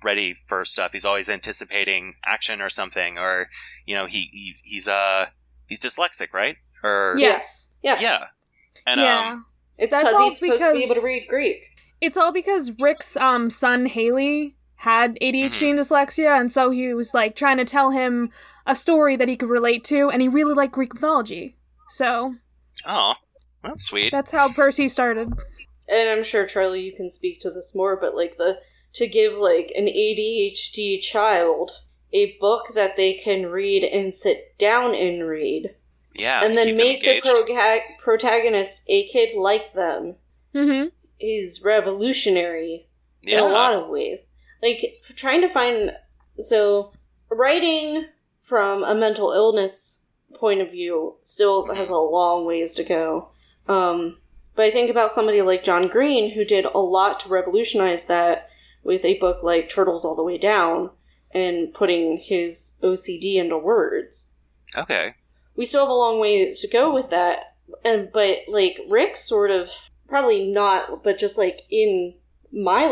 ready for stuff. He's always anticipating action or something, or, he's dyslexic, right? Or Yes. Yeah. And it's That's because all he's supposed to be able to read Greek. It's all because Rick's son Haley had ADHD and dyslexia, and so he was like trying to tell him a story that he could relate to, and he really liked Greek mythology. So, that's sweet. That's how Percy started. And I'm sure, Charlie, you can speak to this more, but like to give like an ADHD child a book that they can read and sit down and read. Yeah. And then make the protagonist a kid like them is revolutionary in a lot of ways. Like, trying to find... So, writing from a mental illness point of view still has a long ways to go. But I think about somebody like John Green, who did a lot to revolutionize that with a book like Turtles All the Way Down, and putting his OCD into words. Okay. We still have a long way to go with that. But, like, Rick sort of... Probably not, but just, like, in... my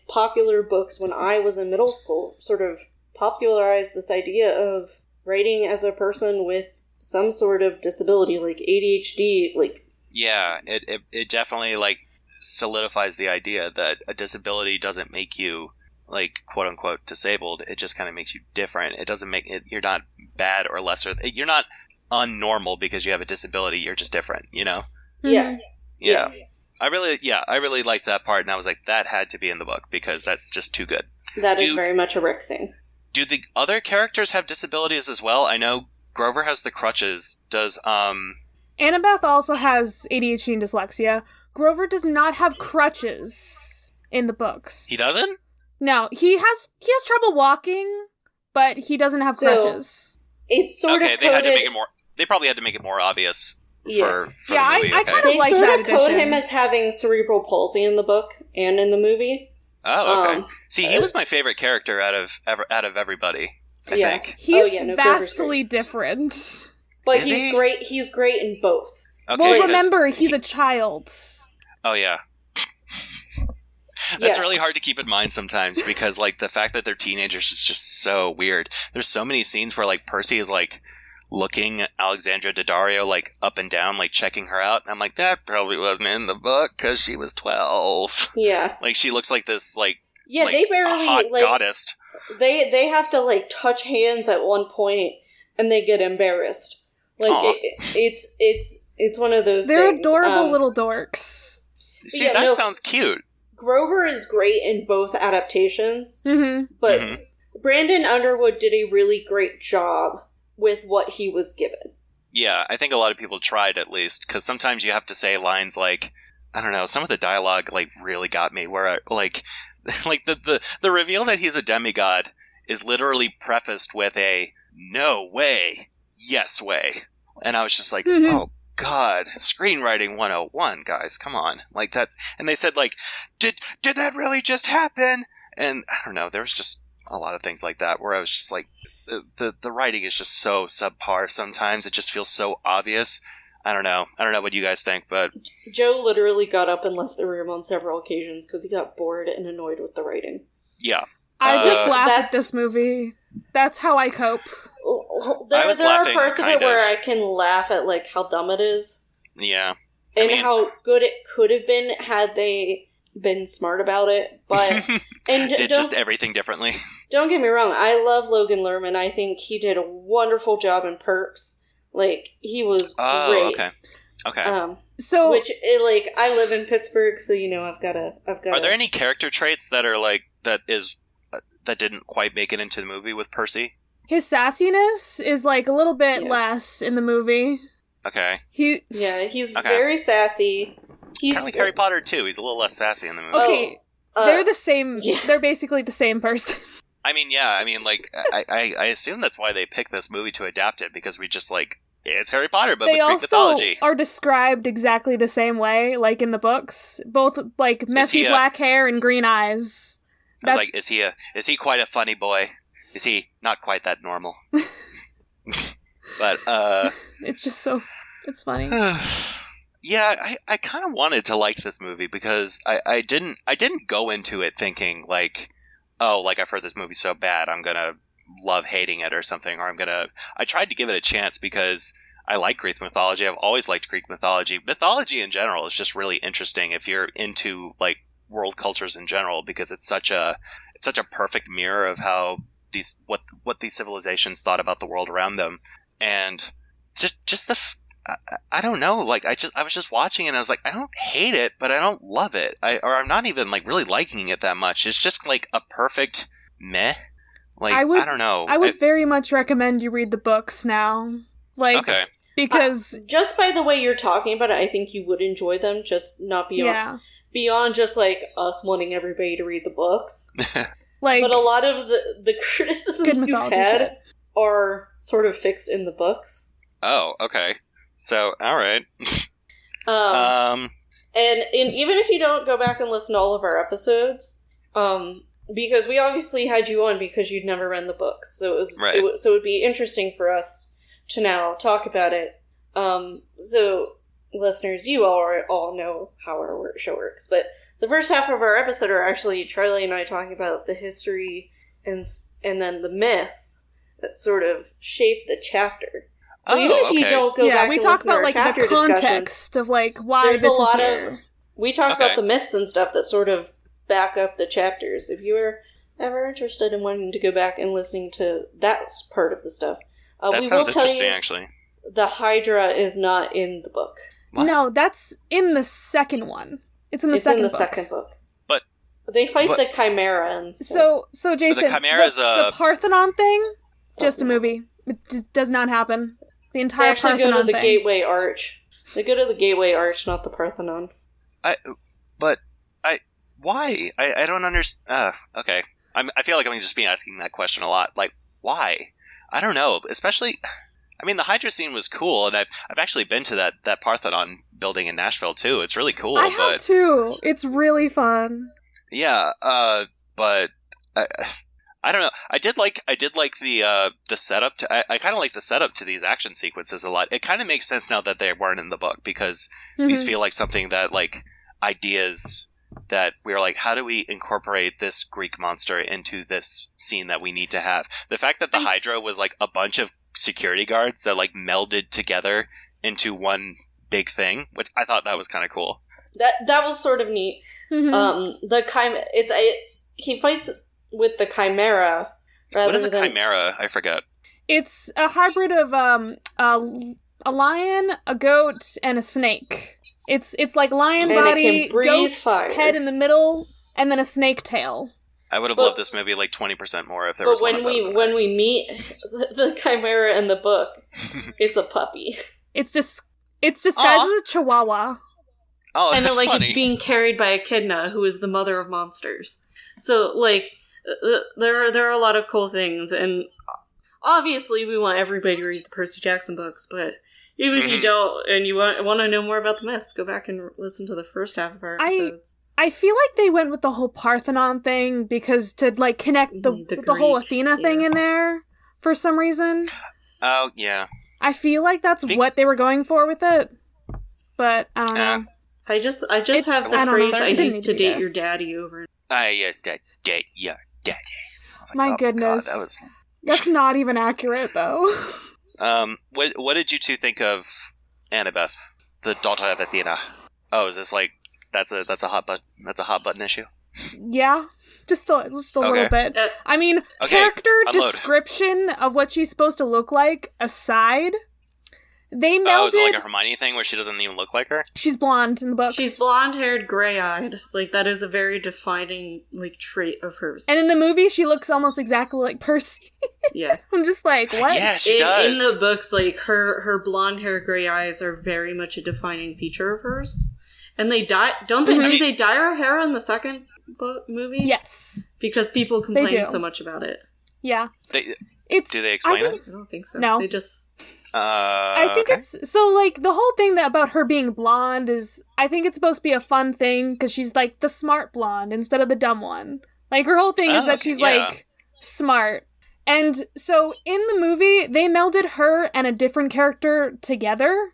popular books when I was in middle school sort of popularized this idea of writing as a person with some sort of disability, like ADHD, like... Yeah, it definitely, like, solidifies the idea that a disability doesn't make you, like, quote-unquote disabled. It just kind of makes you different. It doesn't make it... You're not bad or lesser. You're not unnormal because you have a disability. You're just different, Yeah. Yeah. I really liked that part, and I was like, that had to be in the book, because that's just too good. That is very much a Rick thing. Do the other characters have disabilities as well? I know Grover has the crutches. Does, Annabeth also has ADHD and dyslexia. Grover does not have crutches in the books. He doesn't? No, he has trouble walking, but he doesn't have crutches. It's sort of coded... They probably had to make it more obvious. For the movie. I kind of like that They sort of code addition. him as having cerebral palsy in the book and in the movie. Oh, okay. See, he was my favorite character out of everybody, I think. He's vastly different. But he's great. He's great in both. Okay, well, remember, he's a child. Oh, yeah. That's really hard to keep in mind sometimes, because, like, the fact that they're teenagers is just so weird. There's so many scenes where, like, Percy is, like, looking at Alexandra Daddario, like, up and down, like, checking her out. And I'm like, that probably wasn't in the book, because she was 12. Yeah. Like, she looks like this, like, they barely, a hot goddess. They have to, like, touch hands at one point, and they get embarrassed. Like, it's one of those They're things. adorable little dorks. See, sounds cute. Grover is great in both adaptations, but Brandon Underwood did a really great job with what he was given. Yeah, I think a lot of people tried, at least, because sometimes you have to say lines like, I don't know, some of the dialogue, like, really got me, where, like the reveal that he's a demigod is literally prefaced with a, no way, yes way. And I was just like, oh, God, screenwriting 101, guys, come on. Like, that, and they said, like, did that really just happen? And, I don't know, there was just a lot of things like that, where I was just like, the writing is just so subpar sometimes. It just feels so obvious. I don't know what you guys think, but... Joe literally got up and left the room on several occasions because he got bored and annoyed with the writing. Yeah. I just laugh at this movie. That's how I cope. There are parts of it where I can laugh at, like, how dumb it is. Yeah. And how good it could have been had they been smart about it, but... and did just everything differently. Don't get me wrong, I love Logan Lerman. I think he did a wonderful job in Perks. Like, he was great. Okay. So... Which, I live in Pittsburgh, so, I've got Are there any character traits that are, like, that didn't quite make it into the movie with Percy? His sassiness is, like, a little bit less in the movie. Okay. He's very sassy. He's kind of like Harry Potter, too. He's a little less sassy in the movie. Okay. They're the same. Yeah. They're basically the same person. I mean, yeah. I mean, like, I assume that's why they picked this movie to adapt it, because we just, like, it's Harry Potter, but with Greek mythology. They also are described exactly the same way, like in the books. Both, like, messy black hair and green eyes. I was like, is he quite a funny boy? Is he not quite that normal? But It's just so it's funny. yeah, I kind of wanted to like this movie because I didn't go into it thinking like, oh, like I've heard this movie so bad I'm gonna love hating it or something, or I tried to give it a chance because I like Greek mythology. I've always liked Greek mythology. Mythology in general is just really interesting if you're into like world cultures in general, because it's such a perfect mirror of how what these civilizations thought about the world around them. And just I don't know, like I was just watching it and I was like, I don't hate it, but I don't love it. I'm not even like really liking it that much. It's just like a perfect meh. Like I don't know. I would very much recommend you read the books now. Like, okay. Because just by the way you're talking about it, I think you would enjoy them, just not beyond just like us wanting everybody to read the books. Like, but a lot of the criticisms you've had are sort of fixed in the books. Oh, okay. So, all right. And even if you don't go back and listen to all of our episodes, because we obviously had you on because you'd never read the books, so it would be interesting for us to now talk about it. So, listeners, you all know how our show works, but the first half of our episode are actually Charlie and I talking about the history and then the myths that sort of shape the chapter. So even if you don't go back we and talk listen to about our like chapter the context discussions, of like why there's this a lot is here. We talk about the myths and stuff that sort of back up the chapters. If you are ever interested in wanting to go back and listening to that part of the stuff, that sounds interesting. Actually, the Hydra is not in the book. What? No, that's in the second one. It's in the second book. But they fight the Chimera and stuff. So Jason, the Chimera is the Parthenon thing, just a movie. It does not happen. The entire they actually Parthenon go to the thing. Gateway Arch. They go to the Gateway Arch, not the Parthenon. Why? I don't understand. Okay. I feel like I'm just be asking that question a lot. Like, why? I don't know. Especially, I mean, the Hydra scene was cool, and I've actually been to that Parthenon building in Nashville too. It's really cool. I have too. It's really fun. Yeah. But I don't know. I did like the setup. I kind of like the setup to these action sequences a lot. It kind of makes sense now that they weren't in the book, because these feel like something that like ideas that we were like, how do we incorporate this Greek monster into this scene that we need to have? The fact that the Hydra was like a bunch of security guards that like melded together into one big thing, which I thought that was kind of cool. That was sort of neat. He fights with the Chimera. What is a Chimera? I forget. It's a hybrid of a lion, a goat, and a snake. It's like lion and body, goat's fire. Head in the middle, and then a snake tail. I would have loved this movie like 20% more if there was one of those. But when we meet the Chimera in the book, it's a puppy. It's disguised as a chihuahua. Oh, and that's then, funny. It's being carried by Echidna, who is the mother of monsters. So, like, there are a lot of cool things, and obviously we want everybody to read the Percy Jackson books, but even if you don't, and you want to know more about the myths, go back and listen to the first half of our episodes. I feel like they went with the whole Parthenon thing because to, like, connect the whole Athena thing in there for some reason. Oh, yeah. I feel like that's what they were going for with it, but I don't know. I just have the phrase, I used to date your daddy over. Yes, date your daddy. Like, my goodness. God, that's not even accurate, though. What did you two think of Annabeth, the daughter of Athena? Oh, is this like that's a hot button issue? Yeah, just a little bit. I mean, character description of what she's supposed to look like aside, they melded. Oh, is it like a Hermione thing where she doesn't even look like her? She's blonde in the books. She's blonde-haired, gray-eyed. Like, that is a very defining, like, trait of hers. And in the movie, she looks almost exactly like Percy. Yeah. I'm just like, what? Yeah, she does. In the books, like, her blonde hair, gray eyes are very much a defining feature of hers. And they dye... Do they dye her hair in the second movie? Yes. Because people complain so much about it. Yeah. Do they explain it? I don't think so. No. They just... I think it's so, like, the whole thing about her being blonde is, I think it's supposed to be a fun thing because she's like the smart blonde instead of the dumb one. Like, her whole thing is that she's like smart, And so in the movie, they melded her and a different character together.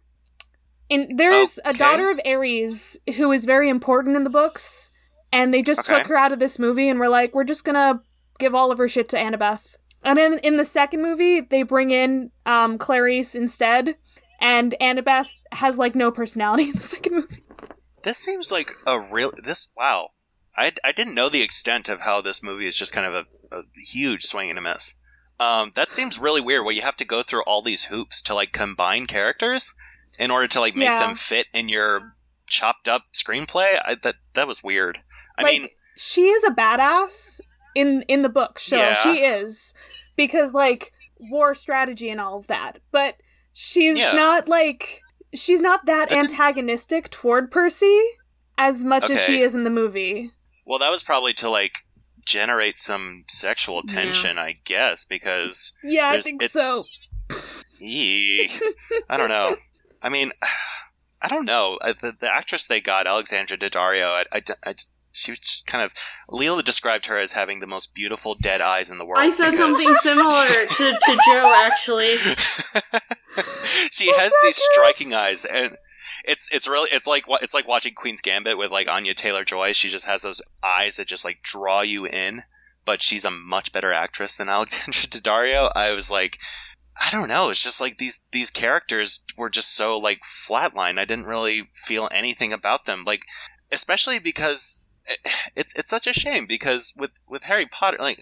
And there's a daughter of Ares who is very important in the books, and they just took her out of this movie and were like, we're just gonna give all of her shit to Annabeth. And then in the second movie, they bring in Clarice instead, and Annabeth has, like, no personality in the second movie. This seems like wow. I didn't know the extent of how this movie is just kind of a huge swing and a miss. That seems really weird, where you have to go through all these hoops to, like, combine characters in order to, like, make them fit in your chopped up screenplay. That was weird. I mean, she is a badass in the book, so she is, because, like, war strategy and all of that. But she's not that antagonistic toward Percy as much as she is in the movie. Well, that was probably to, like, generate some sexual tension, I guess, because I think so. I don't know. I mean, I don't know. The actress they got, Alexandra Daddario, she was just kind of... Leela described her as having the most beautiful dead eyes in the world. I said something similar to Joe, actually. She has these striking eyes, and it's like watching Queen's Gambit with, like, Anya Taylor-Joy. She just has those eyes that just, like, draw you in, but she's a much better actress than Alexandra Daddario. I was like... I don't know. It's just like these characters were just so, like, flatline. I didn't really feel anything about them. Like, especially because it's such a shame, because with Harry Potter, like,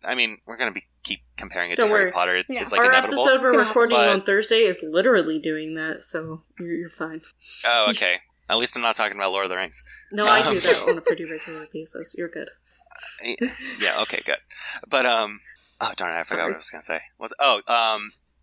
I mean, we're gonna keep comparing it to Harry Potter. It's like our inevitable. Our episode we're recording on Thursday is literally doing that, so you're fine. Oh, okay. At least I'm not talking about Lord of the Rings. No, I do that on a pretty regular basis. You're good. Yeah. Okay. Good. But oh, darn it, I forgot what I was going to say.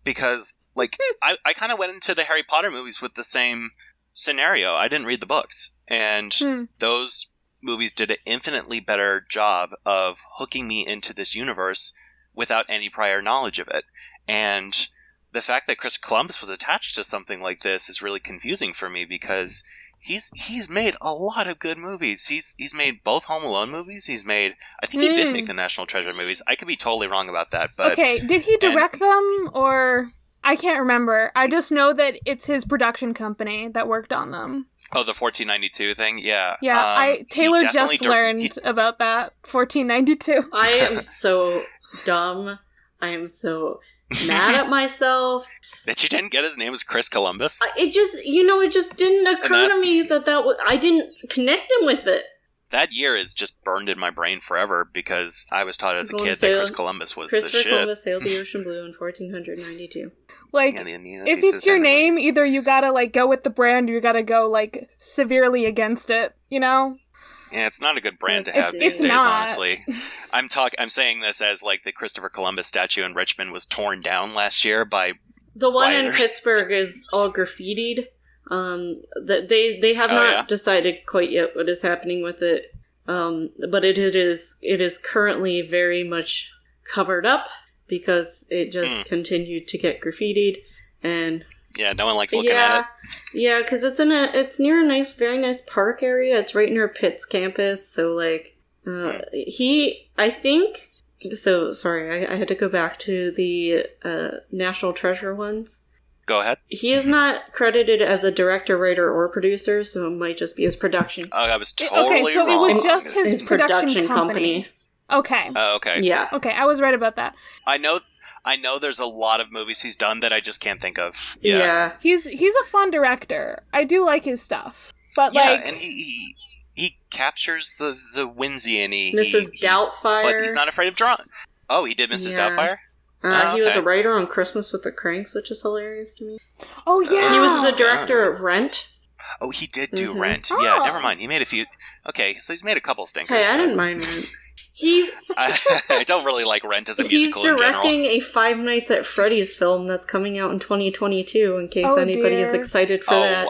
Because, like, I kind of went into the Harry Potter movies with the same scenario. I didn't read the books. And those movies did an infinitely better job of hooking me into this universe without any prior knowledge of it. And the fact that Chris Columbus was attached to something like this is really confusing for me, because he's made a lot of good movies. He's made both Home Alone movies. I think he did make the National Treasure movies. I could be totally wrong about that, but... Okay, did he direct them, or... I can't remember. I just know that it's his production company that worked on them. Oh, the 1492 thing? Yeah. Yeah, Taylor just learned about that. 1492. I am so dumb. I am so mad at myself. That you didn't get his name was Chris Columbus? It just didn't occur to me that I didn't connect him with it. That year is just burned in my brain forever, because I was taught as a kid that Chris Columbus was the shit. Christopher Columbus sailed the ocean blue in 1492. Like, if it's your name, either you gotta, like, go with the brand, or you gotta go, like, severely against it, you know? Yeah, it's not a good brand to have these days, honestly. I'm saying this as, like, the Christopher Columbus statue in Richmond was torn down last year by the one rioters. In Pittsburgh is all graffitied. They have not decided quite yet what is happening with it. But it is currently very much covered up, because it just continued to get graffitied, and no one likes looking at it. Yeah, because it's near a very nice park area. It's right near Pitt's campus, so, like, I think. So sorry, I had to go back to the National Treasure ones. Go ahead. He is not credited as a director, writer, or producer, so it might just be his production. Oh, I was totally wrong. It was just his production company. Okay. Oh, okay. Yeah. Okay, I was right about that. I know there's a lot of movies he's done that I just can't think of. Yeah. He's a fun director. I do like his stuff. But, like... and he captures the whimsy, and Mrs. Doubtfire. But he's not afraid of drawing. Oh, he did Mrs. Doubtfire? He was a writer on Christmas with the Cranks, which is hilarious to me. Oh, yeah! He was the director of Rent. Oh, he did do Rent. Oh. Yeah, never mind. He made a few... Okay, so he's made a couple stinkers. Hey, I didn't mind Rent. I don't really like Rent as a musical in general. He's directing a Five Nights at Freddy's film that's coming out in 2022, in case anybody is excited for that.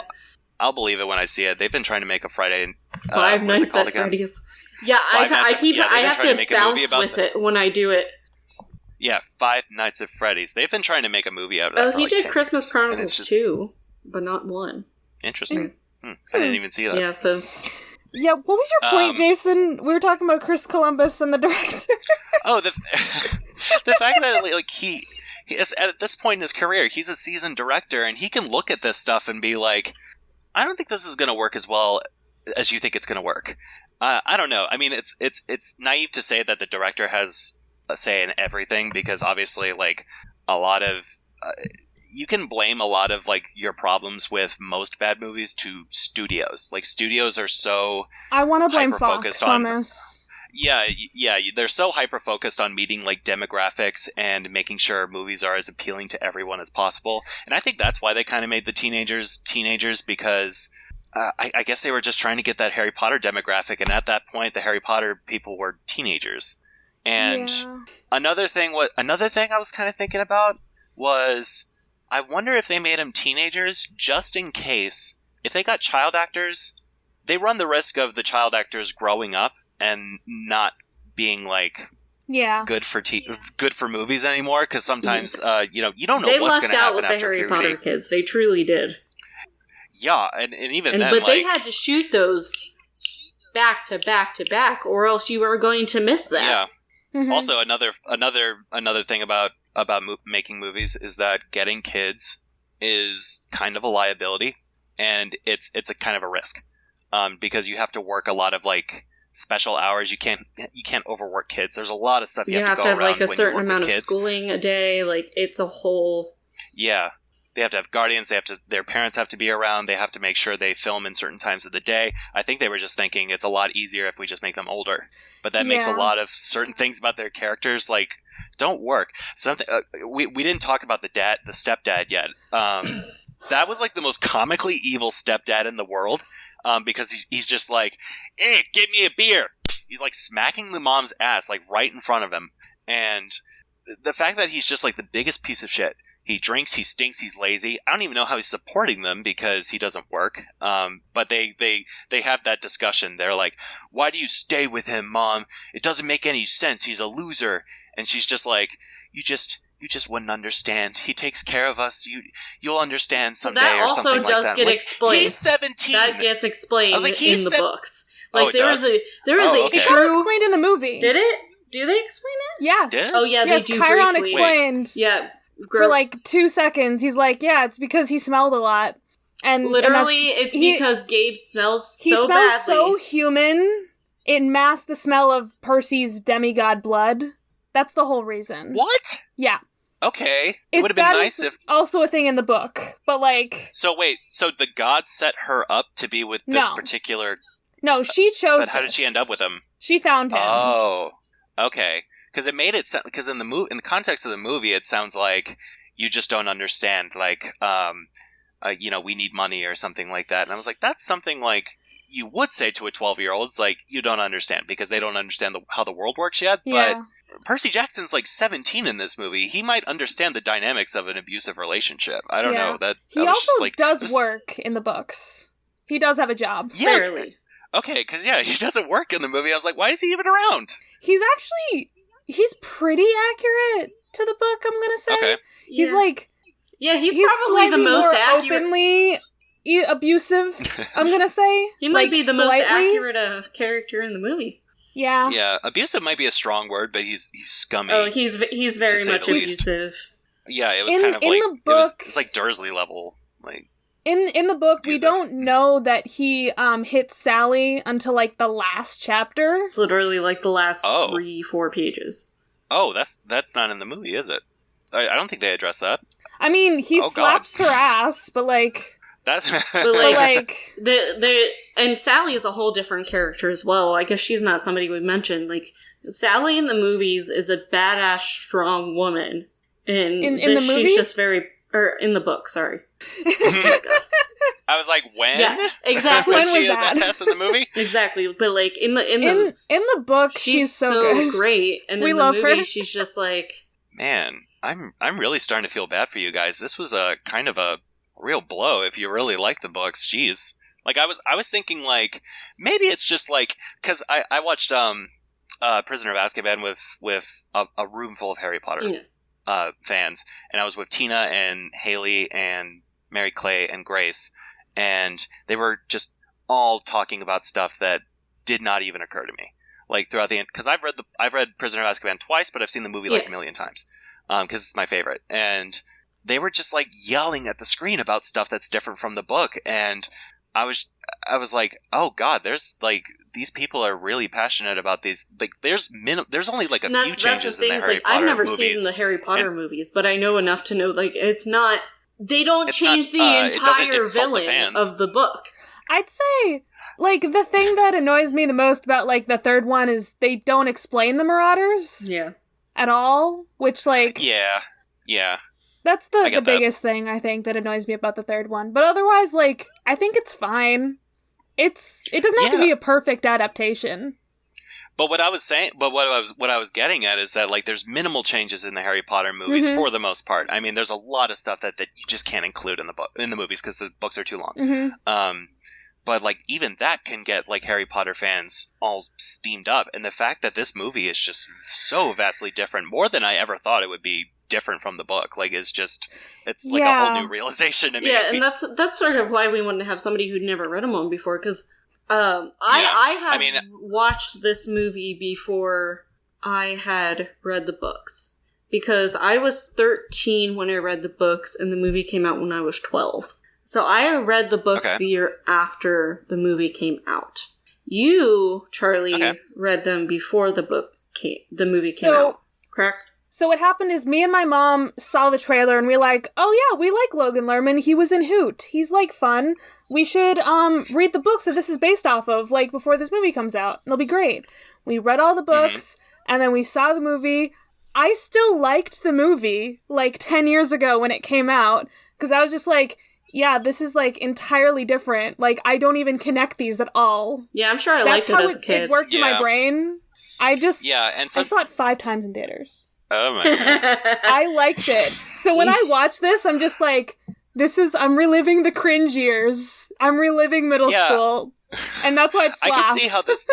I'll believe it when I see it. They've been trying to make a Friday... Five Nights at Freddy's. Yeah, I have to bounce with it when I do it. Yeah, Five Nights at Freddy's. They've been trying to make a movie out of that. Oh, he did Christmas Chronicles 2, but not 1. Interesting. I didn't even see that. Yeah, so... Yeah, what was your point, Jason? We were talking about Chris Columbus and the director. the fact that like he is at this point in his career, he's a seasoned director, and he can look at this stuff and be like, I don't think this is going to work as well as you think it's going to work. I don't know. I mean, it's naive to say that the director has a say in everything, because obviously, like, a lot of you can blame a lot of like your problems with most bad movies to studios. Like, studios are so I want to blame hyper-focused Fox on this. Yeah, they're so hyper-focused on meeting, like, demographics and making sure movies are as appealing to everyone as possible. And I think that's why they kind of made the teenagers, because I guess they were just trying to get that Harry Potter demographic, and at that point, the Harry Potter people were teenagers. And another thing I was kind of thinking about was, I wonder if they made them teenagers just in case, if they got child actors, they run the risk of the child actors growing up and not being like good for movies anymore, because sometimes you don't know what's going to happen after puberty. They lucked out with the Harry Potter kids. They truly did. Yeah, and even then, but they had to shoot those back to back to back, or else you were going to miss that. Yeah. Mm-hmm. Also, another thing about making movies is that getting kids is kind of a liability, and it's a kind of a risk, because you have to work a lot of like special hours. You can't overwork kids. There's a lot of stuff you have to go have around like a certain amount of kids. Schooling a day. Like, it's a whole. Yeah. They have to have guardians. Their parents have to be around. They have to make sure they film in certain times of the day. I think they were just thinking it's a lot easier if we just make them older. But that makes a lot of certain things about their characters like don't work. Something we didn't talk about the stepdad yet. That was like the most comically evil stepdad in the world, because he's just like, get me a beer. He's like smacking the mom's ass like right in front of him, and the fact that he's just like the biggest piece of shit. He drinks, he stinks, he's lazy. I don't even know how he's supporting them because he doesn't work. But they have that discussion. They're like, why do you stay with him, Mom? It doesn't make any sense. He's a loser. And she's just like, you just wouldn't understand. He takes care of us. You'll understand someday or something like that. That also does get explained. He's 17. That gets explained in the books. Like, there is a It got explained in the movie. Did it? Do they explain it? Yes. Did? Oh yeah, yes, they do Chiron briefly. explained. Yeah. For like 2 seconds, he's like, "Yeah, it's because he smelled a lot." And literally, it's because Gabe smells he so smells badly. so human. It masks the smell of Percy's demigod blood. That's the whole reason. What? Yeah. Okay. It would have been nice if also a thing in the book, but like. So wait, so the gods set her up to be with this particular. No, she chose. But how did she end up with him? She found him. Oh, okay. Because it made it because in the context of the movie, it sounds like you just don't understand. Like, we need money or something like that. And I was like, that's something like you would say to a 12-year-old. It's like, you don't understand because they don't understand how the world works yet. Yeah. But Percy Jackson's like 17 in this movie. He might understand the dynamics of an abusive relationship. I don't know. He was also just like, does work in the books. He does have a job. Yeah. Barely. Okay, because he doesn't work in the movie. I was like, why is he even around? He's pretty accurate to the book, I'm gonna say. Okay. He's like... Yeah, he's probably the most accurate... openly abusive, I'm gonna say. He might be the most accurate character in the movie. Yeah. Yeah, abusive might be a strong word, but he's scummy. Oh, he's very much abusive. Yeah, it was kind of like... the book, it was like Dursley level, like... In the book, abusive. We don't know that he hits Sally until like the last chapter. It's literally like the last 3-4 pages. Oh, that's not in the movie, is it? I don't think they address that. I mean, he slaps her ass, but like... That's... but like and Sally is a whole different character as well. I guess she's not somebody we mentioned. Like, Sally in the movies is a badass, strong woman. And in the movie? She's just very... Or in the book, sorry. Oh my God. I was like, when? Yeah, exactly. Was she a badass in the movie? Exactly, but like in the book, she's so good. Great, and we in the love movie, her. she's just like, man, I'm really starting to feel bad for you guys. This was a kind of a real blow. If you really like the books, jeez. Like I was thinking like maybe it's just like because I watched Prisoner of Azkaban with a room full of Harry Potter. Yeah. Fans, and I was with Tina and Haley and Mary Clay and Grace, and they were just all talking about stuff that did not even occur to me. like throughout the end, because I've read Prisoner of Azkaban twice, but I've seen the movie like a million times because it's my favorite. And they were just like yelling at the screen about stuff that's different from the book, and I was like, oh god, there's like these people are really passionate about these. Like there's only like a few changes in the Harry Potter I've never movies. seen the Harry Potter movies, but I know enough to know like it's not. They don't change the it doesn't entire insult the villain fans. of the book. I'd say, like, the thing that annoys me the most about, like, the third one is they don't explain the Marauders. Yeah. At all, which, like... Yeah. That's the that. biggest thing, I think, that annoys me about the third one. But otherwise, like, I think it's fine. It doesn't have to be a perfect adaptation. But what I was getting at is that like there's minimal changes in the Harry Potter movies for the most part. I mean, there's a lot of stuff that you just can't include in the movies because the books are too long. But like even that can get like Harry Potter fans all steamed up, and the fact that this movie is just so vastly different, more than I ever thought it would be different from the book, like it's like a whole new realization to me. Yeah, and that's sort of why we wanted to have somebody who'd never read a one before, because I had watched this movie before I had read the books. Because I was 13 when I read the books, and the movie came out when I was 12. So I read the books the year after the movie came out. You, Charlie, read them before the movie came out. Correct? So what happened is me and my mom saw the trailer and we were like, oh yeah, we like Logan Lerman. He was in Hoot. He's like fun. We should read the books that this is based off of, like before this movie comes out. It'll be great. We read all the books and then we saw the movie. I still liked the movie like 10 years ago when it came out because I was just like, yeah, this is like entirely different. Like I don't even connect these at all. Yeah, I'm sure I liked it as a kid. It worked in my brain. I saw it 5 times in theaters. Oh my god. I liked it. So when I watch this, I'm just like, I'm reliving the cringe years. I'm reliving middle school. And that's why it slaps. I can see how this...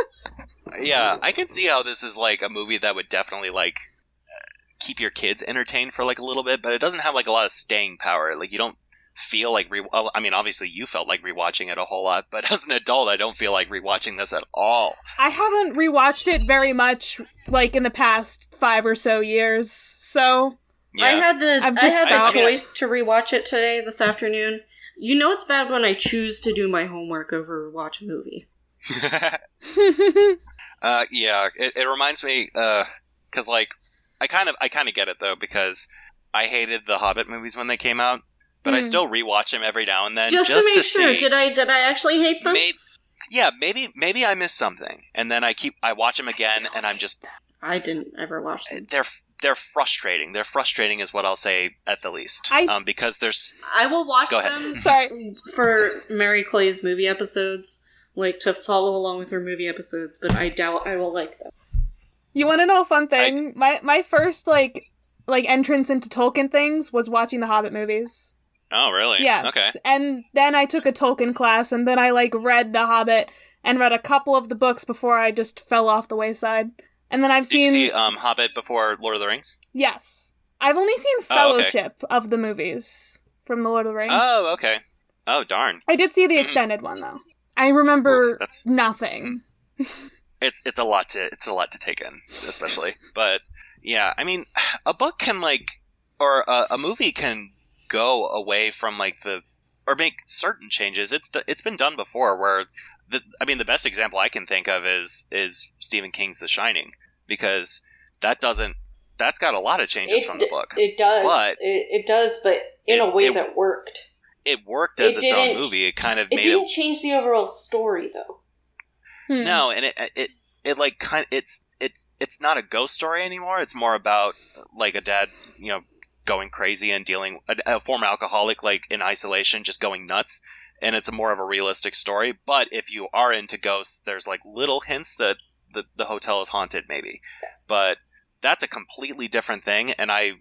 I can see how this is like a movie that would definitely like keep your kids entertained for like a little bit, but it doesn't have like a lot of staying power. Like you don't feel like I mean, obviously you felt like rewatching it a whole lot, but as an adult, I don't feel like rewatching this at all. I haven't rewatched it very much, like in the past 5 or so years. So I had the choice to rewatch it this afternoon. You know, it's bad when I choose to do my homework over watch a movie. It reminds me, because like I kind of get it though, because I hated the Hobbit movies when they came out. But I still rewatch them every now and then just to make sure. See, did I actually hate them? Maybe I missed something, and then I watch them again, and I'm just... I didn't ever watch them. They're frustrating. They're frustrating is what I'll say at the least. Because there's... I will watch them for Mary Clay's movie episodes, like to follow along with her movie episodes, but I doubt I will like them. You want to know a fun thing? My first like entrance into Tolkien things was watching the Hobbit movies. Oh, really? Yes. Okay. And then I took a Tolkien class, and then I, read The Hobbit, and read a couple of the books before I just fell off the wayside. And then I've seen... Did you see Hobbit before Lord of the Rings? Yes. I've only seen Fellowship of the movies from the Lord of the Rings. Oh, okay. Oh, darn. I did see the extended one, though. I remember nothing. It's a lot to take in, especially. But, yeah, I mean, a book can, or a movie can go away from or make certain changes. It's been done before where the best example I can think of is Stephen King's The Shining, because that's got a lot of changes from the book. It does. But it does, but in a way that worked. It worked as its own movie. It kind of made it... didn't change the overall story though. No, and it's not a ghost story anymore. It's more about a dad, going crazy and dealing a former alcoholic in isolation, just going nuts, and it's more of a realistic story. But if you are into ghosts, there's little hints that the hotel is haunted, maybe. But that's a completely different thing, and I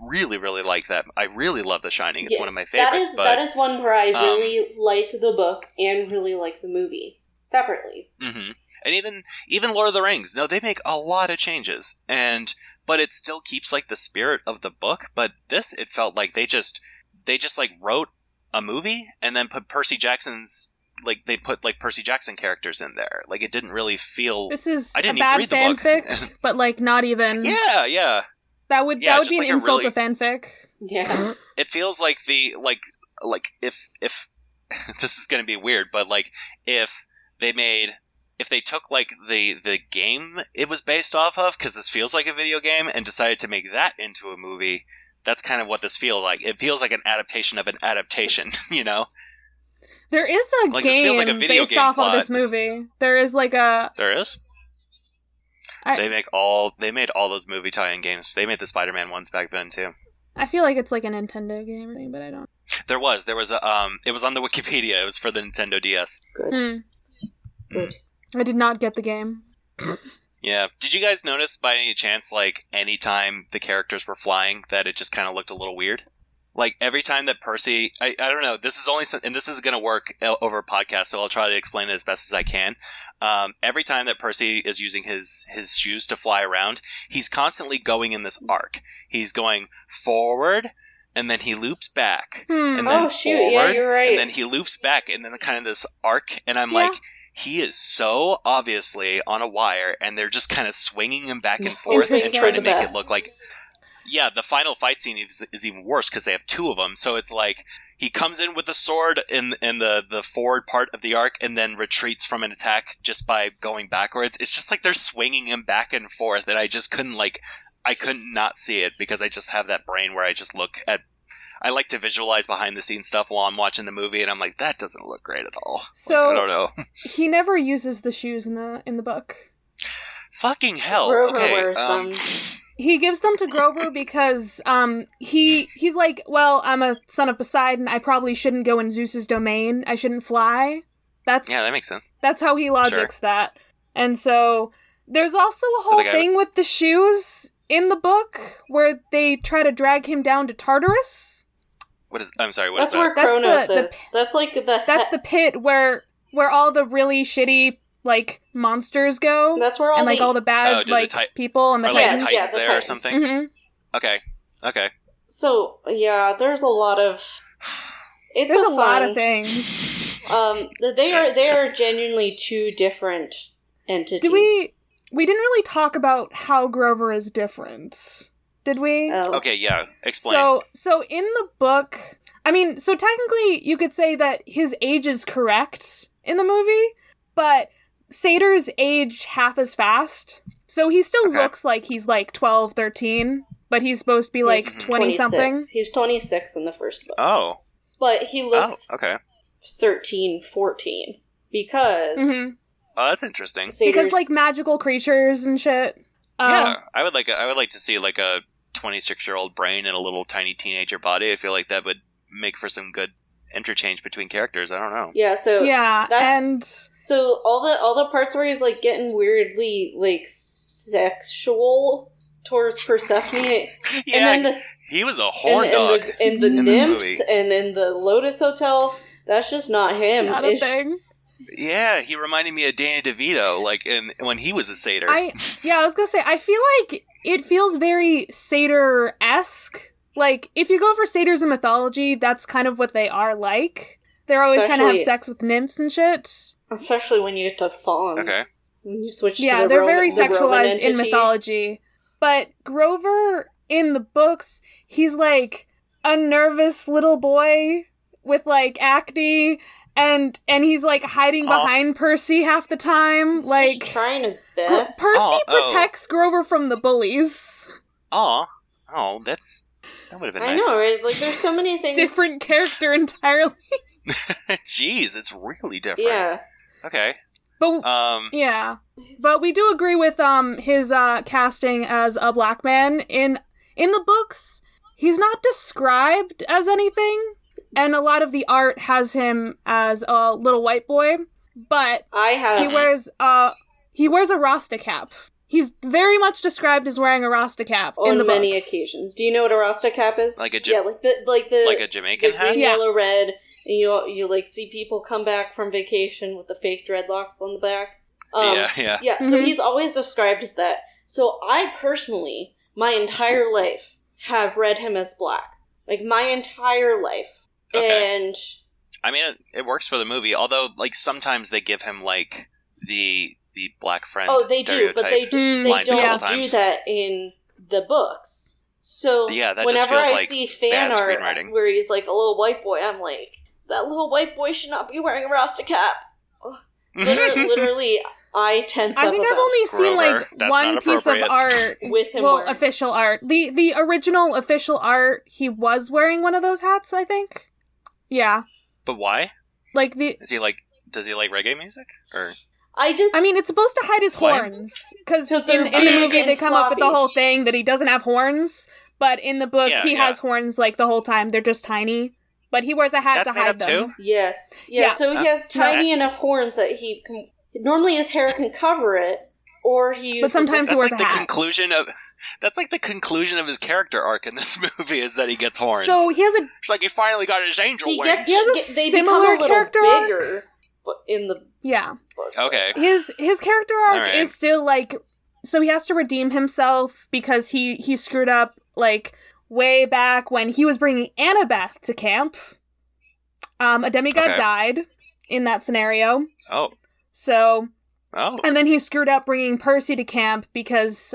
really, really like that. I really love The Shining. It's one of my favorites. That is one where I really like the book and really like the movie separately. Mm-hmm. And even Lord of the Rings, no, they make a lot of changes, but it still keeps the spirit of the book. But this, it felt like they just wrote a movie and then put Percy Jackson's they put like Percy Jackson characters in there. Like it didn't really feel. This is I didn't a bad even read the book. fanfic, but like not even. Yeah. That would be just an like insult to fanfic. Yeah. It feels like the like if this is going to be weird, but like if they took like the game it was based off of, because this feels like a video game, and decided to make that into a movie, that's kind of what this feels like. It feels like an adaptation of an adaptation, you know? There is a Like, this feels game like a video based game off plot. of this movie. There is like a... There is? They made all those movie tie-in games. They made the Spider-Man ones back then too. I feel like it's like a Nintendo game or something, but I don't. There was a it was on the Wikipedia. It was for the Nintendo DS. Good. Good. I did not get the game. Yeah. Did you guys notice by any chance, like, anytime the characters were flying, that it just kind of looked a little weird? Like, every time that Percy... I don't know, this is only... And this is going to work over a podcast, so I'll try to explain it as best as I can. Every time that Percy is using his shoes to fly around, he's constantly going in this arc. He's going forward, and then he loops back. And then forward, yeah, you're right. and then he loops back, and then kind of this arc, and I'm like... He is so obviously on a wire, and they're just kind of swinging him back and forth and trying to make it look like... Yeah, the final fight scene is even worse because they have two of them. So it's like he comes in with the sword in the forward part of the arc and then retreats from an attack just by going backwards. It's just like they're swinging him back and forth, and I just couldn't I couldn't not see it because I just have that brain where I just look at... I like to visualize behind the scenes stuff while I'm watching the movie, and I'm like, that doesn't look great at all. So like, I don't know. He never uses the shoes in the book. Fucking hell. Grover Okay. wears them. He gives them to Grover because he's like, well, I'm a son of Poseidon. I probably shouldn't go in Zeus's domain. I shouldn't fly. Yeah, that makes sense. That's how he logics that. And so there's also a whole thing with the shoes in the book where they try to drag him down to Tartarus. I'm sorry, what That's is where that? Kronos is. That's like the... That's the pit where all the really shitty, like, monsters go. That's where all and, like, all the bad, people and the Titans. Titans. Like the Titans there or something? Mm-hmm. Okay. So, yeah, there's a lot of... There's a lot of things. They are genuinely two different entities. We didn't really talk about how Grover is different. Did we? Oh. Okay, yeah. Explain. So in the book, I mean, so technically you could say that his age is correct in the movie, but satyrs age half as fast. So he still looks like he's like 12, 13, but he's supposed to be like 20-something. He's 26 in the first book. Oh. But he looks 13, 14 because... Mm-hmm. Oh, that's interesting. Because like magical creatures and shit. Yeah, I would like to see like a 26-year-old brain in a little tiny teenager body. I feel like that would make for some good interchange between characters. I don't know. Yeah, so so all the parts where he's like getting weirdly like sexual towards Persephone. Yeah, and then he was a horn dog in the nymphs and in the Lotus Hotel. That's just not him. It's not a thing. Yeah, he reminded me of Danny DeVito, like when he was a satyr. I was gonna say, I feel like it feels very satyr-esque. Like, if you go for satyrs in mythology, that's kind of what they are like. They're always trying to have sex with nymphs and shit. Especially when you get to fawns. Okay. When you switch to they're very sexualized in mythology. But Grover, in the books, he's like a nervous little boy with like acne. And he's, like, hiding behind Percy half the time. He's like just trying his best. Percy protects Grover from the bullies. That would have been nice. I know, right? Like, there's so many things. Different character entirely. Jeez, it's really different. Yeah. Okay. But, yeah. But we do agree with, his, casting as a black man. In the books, he's not described as anything. And a lot of the art has him as a little white boy, but he wears a Rasta cap. He's very much described as wearing a Rasta cap in the many books. occasions. Do you know what a Rasta cap is? Like a like a Jamaican hat, green, yellow, red, and you like see people come back from vacation with the fake dreadlocks on the back. Yeah. Mm-hmm. So he's always described as that. So I personally, my entire life, have read him as black. Like my entire life. Okay. And I mean, it works for the movie. Although, like, sometimes they give him like the black friend. Oh, they do, stereotype but they lines a couple don't do times. that in the books. So Yeah, that just whenever feels I like see fan bad art screenwriting. where he's like a little white boy, I'm like, that little white boy should not be wearing a Rasta cap. Ugh. Literally, I tense up. I think I've about only seen Grover, like that's one not piece of appropriate. art. with him Well, wearing. official art. The original official art, he was wearing one of those hats, I think. Yeah. But why? Like the Is he like? Does he like reggae music? Or I mean, it's supposed to hide his Why? horns. Because 'Cause in they're the big movie, and they come up with the floppy. whole thing that he doesn't have horns. But in the book, Yeah, he yeah. has horns, like, the whole time. They're just tiny. But he wears a hat That's to made hide up them. too? Yeah. Yeah. So he has tiny enough horns that he can. Normally, his hair can cover it, or he uses. But sometimes he that's wears like a the hat. conclusion of. That's like the conclusion of his character arc in this movie is that he gets horns. So he has a It's like he finally got his angel he wings. gets. He has a they similar become a little character arc? bigger, but in the yeah. book. Okay. His character arc Alright. is still like, so he has to redeem himself because he screwed up like way back when he was bringing Annabeth to camp. A demigod Okay. died in that scenario. Oh. So, Oh. and then he screwed up bringing Percy to camp because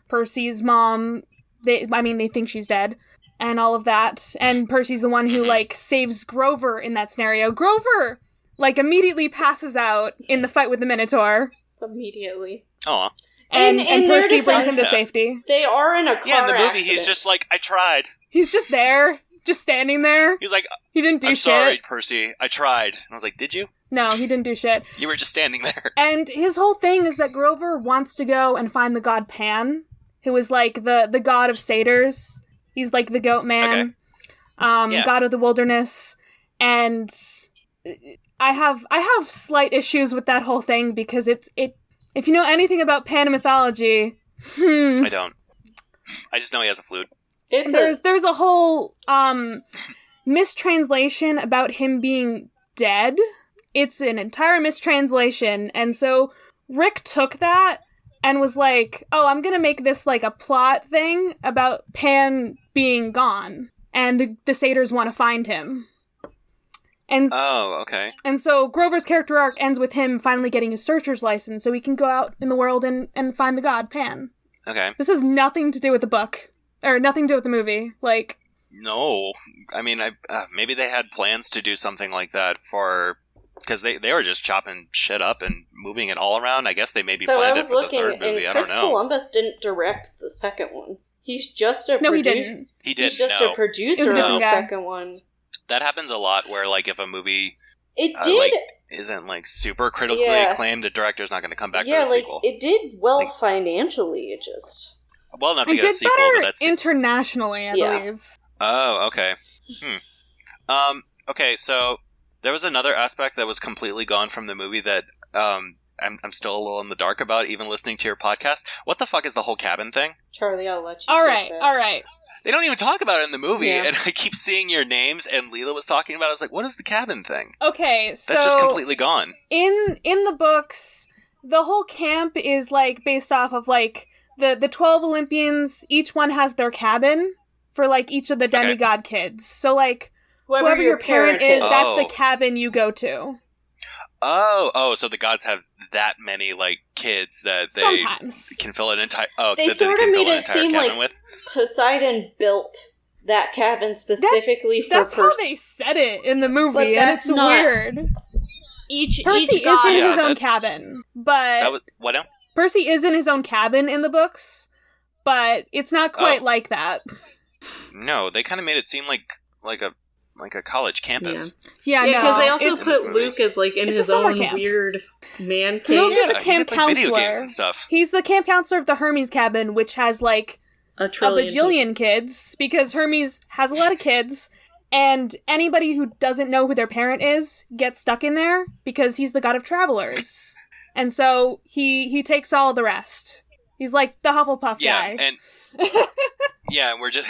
Percy's mom, they think she's dead and all of that. And Percy's the one who like saves Grover in that scenario. Grover like immediately passes out in the fight with the Minotaur. Immediately. Oh. And In their Percy brings him to defense- safety. They are in a car Yeah, in the movie, he's accident. just like, I tried. He's just there, just standing there. He's like, He didn't do I'm shit. sorry, Percy. I tried. And I was like, did you? No, he didn't do shit. You were just standing there. And his whole thing is that Grover wants to go and find the god Pan, who is like the god of satyrs. He's like the goat man, Yeah. god of the wilderness. And I have slight issues with that whole thing because it. If you know anything about Pan mythology, I don't. I just know he has a flute. there's a whole mistranslation about him being dead. It's an entire mistranslation, and so Rick took that and was like, oh, I'm gonna make this like a plot thing about Pan being gone, and the satyrs want to find him. And Oh, okay. and so Grover's character arc ends with him finally getting his searcher's license so he can go out in the world and find the god Pan. Okay. This has nothing to do with the book. Or nothing to do with the movie. Like, No. I mean, maybe they had plans to do something like that for... Because they were just chopping shit up and moving it all around. I guess they maybe So I planned it was for the looking, third movie. and I Chris don't know. Columbus didn't direct the second one. He's just a no, he producer. didn't. He He's didn't just know. a producer It was a of different the guy. second one. That happens a lot where, like, if a movie It did. like, isn't, like, super critically Yeah. acclaimed, the director's not going to come back Yeah, for the like sequel. it did well Like- financially. It just Well enough to It get a did sequel, better but that's... internationally, I Yeah. believe. Oh, okay. Okay, so there was another aspect that was completely gone from the movie that I'm still a little in the dark about, even listening to your podcast. What the fuck is the whole cabin thing? Charlie, I'll let you. All take right, that. all right. They don't even talk about it in the movie, Yeah. and I keep seeing your names, and Leela was talking about it. I was like, what is the cabin thing? Okay, so That's just completely gone. in the books, the whole camp is like based off of like the 12 Olympians. Each one has their cabin for like each of the Okay. demigod kids. So like Whoever, whoever your parent is, is. that's Oh. the cabin you go to. Oh, so the gods have that many, like, kids that they Sometimes. can fill an entire... Oh, They that sort can of fill made an it entire seem cabin like with? Poseidon built that cabin specifically for That's how Percy. they said it in the movie, But and that's it's not- weird. Percy each is god. in Yeah, his own that's- cabin, That but was... What now? Percy is in his own cabin in the books, but it's not quite Oh. like that. No, they kind of made it seem like a college campus. Yeah, Yeah, no. because they also In this put movie. Luke as like in It's a his summer own camp. weird man No, cave, he's a he camp gets, like, video counselor. games and stuff. He's the camp counselor of the Hermes cabin, which has like a a trillion. bajillion kids, because Hermes has a lot of kids, and anybody who doesn't know who their parent is gets stuck in there because he's the god of travelers. And so he takes all the rest. He's like the Hufflepuff Yeah, guy. and yeah, and we're just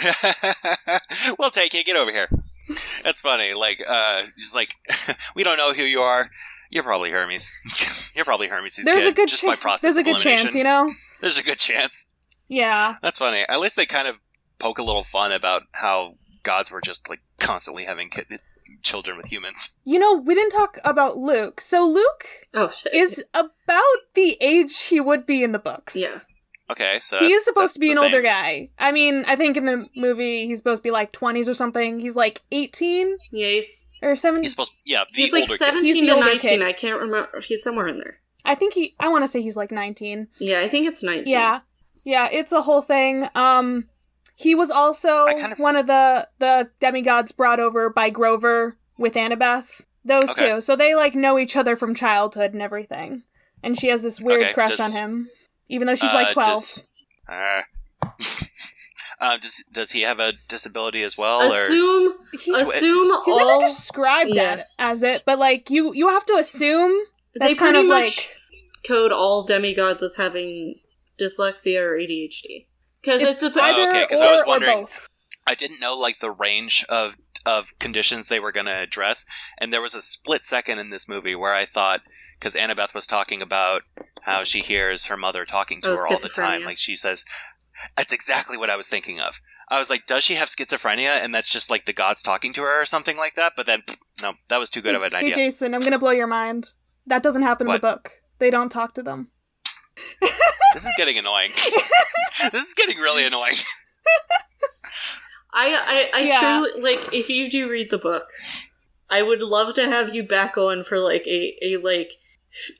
we'll take you. Get over here. That's funny. Like, just like we don't know who you are. You're probably Hermes. You're probably Hermes' There's kid, a good just by chance. process There's a of good elimination. chance, you know. There's a good chance. Yeah. That's funny. At least they kind of poke a little fun about how gods were just like constantly having children with humans. You know, we didn't talk about Luke. So Luke Oh shit. is about the age he would be in the books. Yeah. Okay, so He is supposed to be an older guy. guy. I mean, I think in the movie he's supposed to be like 20s or something. He's like 18 Yeah, or 17. He's supposed, the he's like older kid. 17 He's the to older 19. kid. I can't remember. He's somewhere in there. I want to say he's like 19. Yeah, I think it's 19. Yeah. Yeah, it's a whole thing. He was also one of the demigods brought over by Grover with Annabeth. Those two. So they like know each other from childhood and everything. And she has this weird crush on him. Even though she's like 12. Does he have a disability as well? He's never described that as it, but like you have to assume that's they kind pretty of much like code all demigods as having dyslexia or ADHD. Because it's either because I was or wondering. both. I didn't know like the range of conditions they were going to address, and there was a split second in this movie where I thought, because Annabeth was talking about how she hears her mother talking to her all the time, like she says, that's exactly what I was thinking of. I was like, does she have schizophrenia, and that's just like the gods talking to her or something like that? But then, no, that was too good of an idea. Hey Jason, I'm gonna blow your mind. That doesn't happen in the book. They don't talk to them. This is getting annoying. This is getting really annoying. I truly, like, if you do read the book, I would love to have you back on for, like, a like,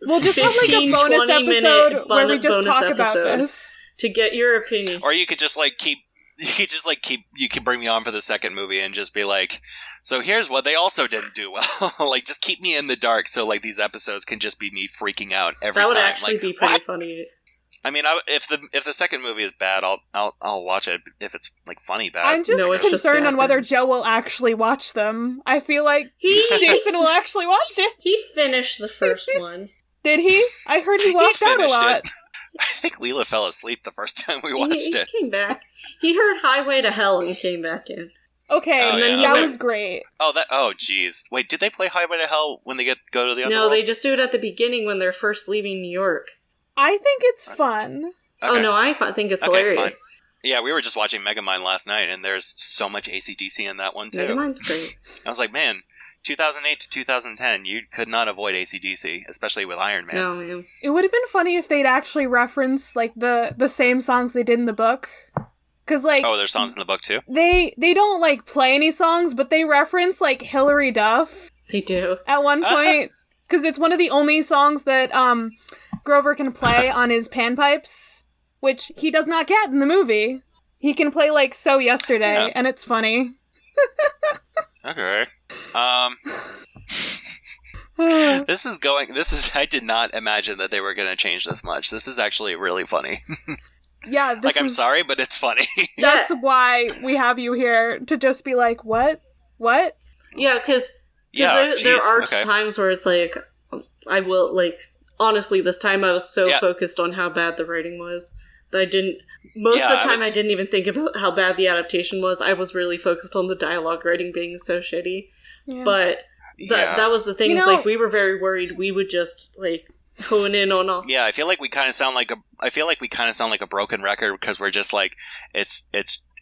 we'll just have, like, a bonus episode where we just talk about this. To get your opinion. Or you could just, like, you could bring me on for the second movie and just be like, so here's what they also didn't do well. Like, just keep me in the dark so, like, these episodes can just be me freaking out every time. That would actually like, be pretty funny. I mean, if the second movie is bad, I'll watch it if it's like funny bad. I'm just concerned on whether Joe will actually watch them. I feel like Jason will actually watch it. He finished the first one. Did he? I heard he walked out a lot. I think Leela fell asleep the first time we watched it. He came back. He heard Highway to Hell and came back in. Okay, and then that was great. Oh, geez. Wait, did they play Highway to Hell when they go to the underworld? No, they just do it at the beginning when they're first leaving New York. I think it's fun. Okay. Oh, no, I think it's hilarious. Fine. Yeah, we were just watching Megamind last night, and there's so much AC/DC in that one, too. Megamind's great. I was like, man, 2008 to 2010, you could not avoid AC/DC, especially with Iron Man. No, man. It would have been funny if they'd actually referenced, like, the same songs they did in the book. Because, like... Oh, there's songs in the book, too? They don't, like, play any songs, but they reference, like, Hilary Duff. They do. At one point. Because it's one of the only songs that, Grover can play on his panpipes, which he does not get in the movie. He can play, like, So Yesterday, and it's funny. Okay. I did not imagine that they were going to change this much. This is actually really funny. Yeah, I'm sorry, but it's funny. That's why we have you here, to just be like, what? Yeah, because there are times where it's like, I will, like, honestly, this time I was so focused on how bad the writing was that I didn't... Most of the time I didn't even think about how bad the adaptation was. I was really focused on the dialogue writing being so shitty. Yeah. But that was the thing. Like, we were very worried we would just, like, hone in on all... Yeah, I feel like we kind of sound like a broken record because we're just like, it's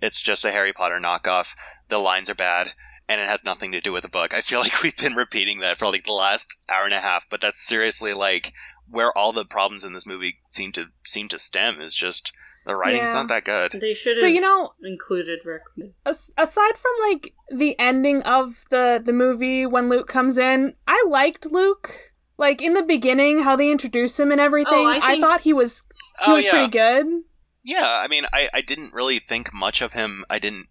just a Harry Potter knockoff. The lines are bad. And it has nothing to do with the book. I feel like we've been repeating that for like the last hour and a half, but that's seriously like where all the problems in this movie seem to stem is just the writing's not that good. They should have included Rick. Aside from like the ending of the movie when Luke comes in, I liked Luke. Like in the beginning, how they introduce him and everything. I thought he was pretty good. Yeah, I mean, I didn't really think much of him. I didn't.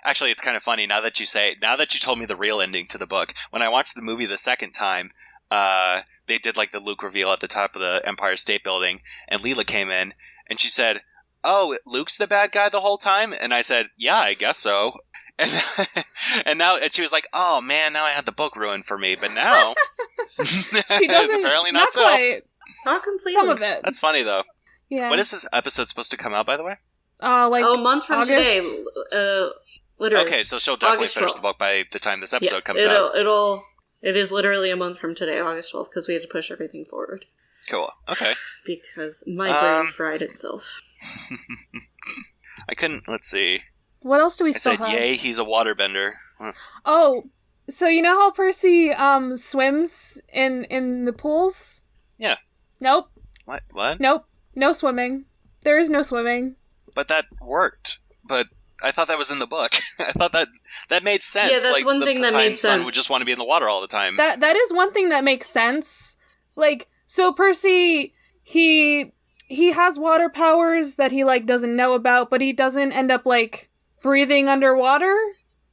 Actually, it's kind of funny now that you told me the real ending to the book. When I watched the movie the second time, they did like the Luke reveal at the top of the Empire State Building, and Leela came in, and she said, "Oh, Luke's the bad guy the whole time?" And I said, "Yeah, I guess so." And she was like, "Oh man, now I had the book ruined for me." But now she doesn't. Apparently not so. Quite. Not completely. Some of it. That's funny though. Yeah. When is this episode supposed to come out, by the way? A month from August? Today. Literally. Okay, so she'll definitely finish the book by the time this episode comes out. It is literally a month from today, August 12th, because we had to push everything forward. Cool. Okay. Because my brain fried itself. I couldn't. Let's see. What else do we I still said, have? yay, he's a waterbender. Oh, so you know how Percy swims in the pools? Yeah. Nope. What? Nope. No swimming. There is no swimming. But that worked. But I thought that was in the book. I thought that made sense. Yeah, that's one thing that made Poseidon's son sense. would just want to be in the water all the time. That is one thing that makes sense. Like, so Percy, he has water powers that he, like, doesn't know about, but he doesn't end up, like, breathing underwater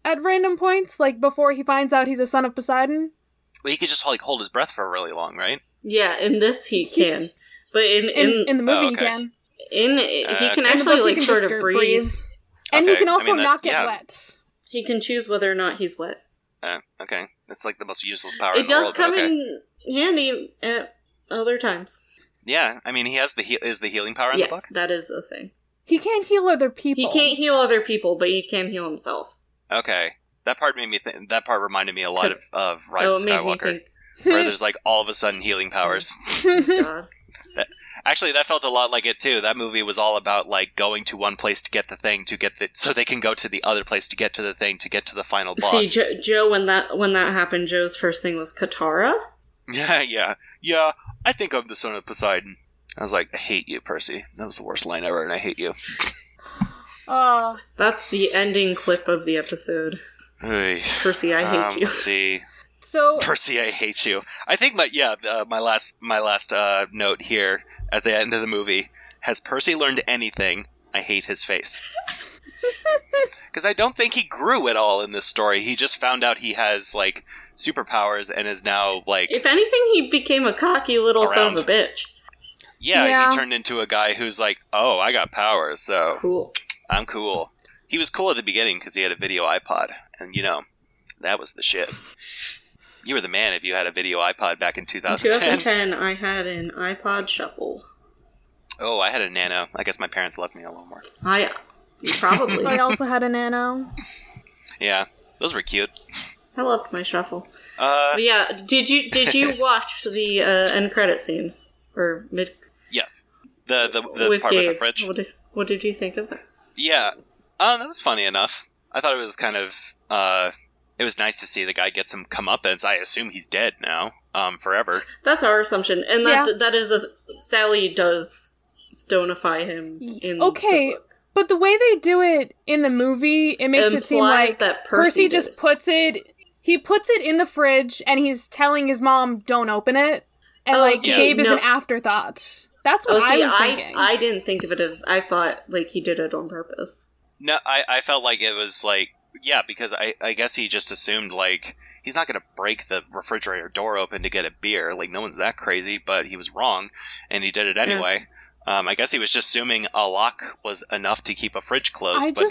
at random points, like, before he finds out he's a son of Poseidon. Well, he could just, like, hold his breath for really long, right? Yeah, in this he can. But in the movie, Oh, he okay. can. he can okay. actually, In the book, he like, can sort just of breathe. And Okay, he can I also mean, not get yeah. wet. He can choose whether or not he's wet. Okay. That's, like, the most useless power in It the does world. come but okay. in handy at other times. Yeah, I mean, he has is the healing power in the Yes, book? that is a thing. He can't heal other people. He can't heal other people, but he can heal himself. Okay. That part made me that part reminded me a lot of Rise of It made me Skywalker, think, where there's, like, all of a sudden healing powers. God. Actually, that felt a lot like it, too. That movie was all about, like, going to one place to get the thing, so they can go to the other place to get to the thing, to get to the final boss. See, Joe, when that happened, Joe's first thing was Katara. Yeah. I think I'm the son of Poseidon. I was like, I hate you, Percy. That was the worst line ever, and I hate you. That's the ending clip of the episode. Hey. Percy, I hate you. Let's see. So Percy, I hate you. I think my last note here at the end of the movie, has Percy learned anything? I hate his face. Because I don't think he grew at all in this story. He just found out he has, like, superpowers and is now, like... If anything, he became a cocky little son of a bitch. Yeah, he turned into a guy who's like, oh, I got powers, so Cool. I'm cool. He was cool at the beginning because he had a video iPod, and, you know, that was the shit. You were the man if you had a video iPod back in 2010. In 2010, I had an iPod Shuffle. Oh, I had a Nano. I guess my parents loved me a little more. Probably. I also had a Nano. Yeah, those were cute. I loved my Shuffle. But yeah, did you watch the end credit scene or mid? Yes, the with part Gabe. with the fridge. What did you think of that? Yeah, that was funny enough. I thought it was kind of it was nice to see the guy get some comeuppance. I assume he's dead now, forever. That's our assumption, and that is that Sally does stonify him in the book. But the way they do it in the movie, it makes it seem like that Percy did just it. puts it in the fridge and he's telling his mom, don't open it. And Gabe is an afterthought. That's what I was thinking. I didn't think of it as, I thought, like, he did it on purpose. No, I felt like it was like, yeah, because I guess he just assumed, like, he's not going to break the refrigerator door open to get a beer. Like, no one's that crazy, but he was wrong, and he did it anyway. Yeah. I guess he was just assuming a lock was enough to keep a fridge closed, but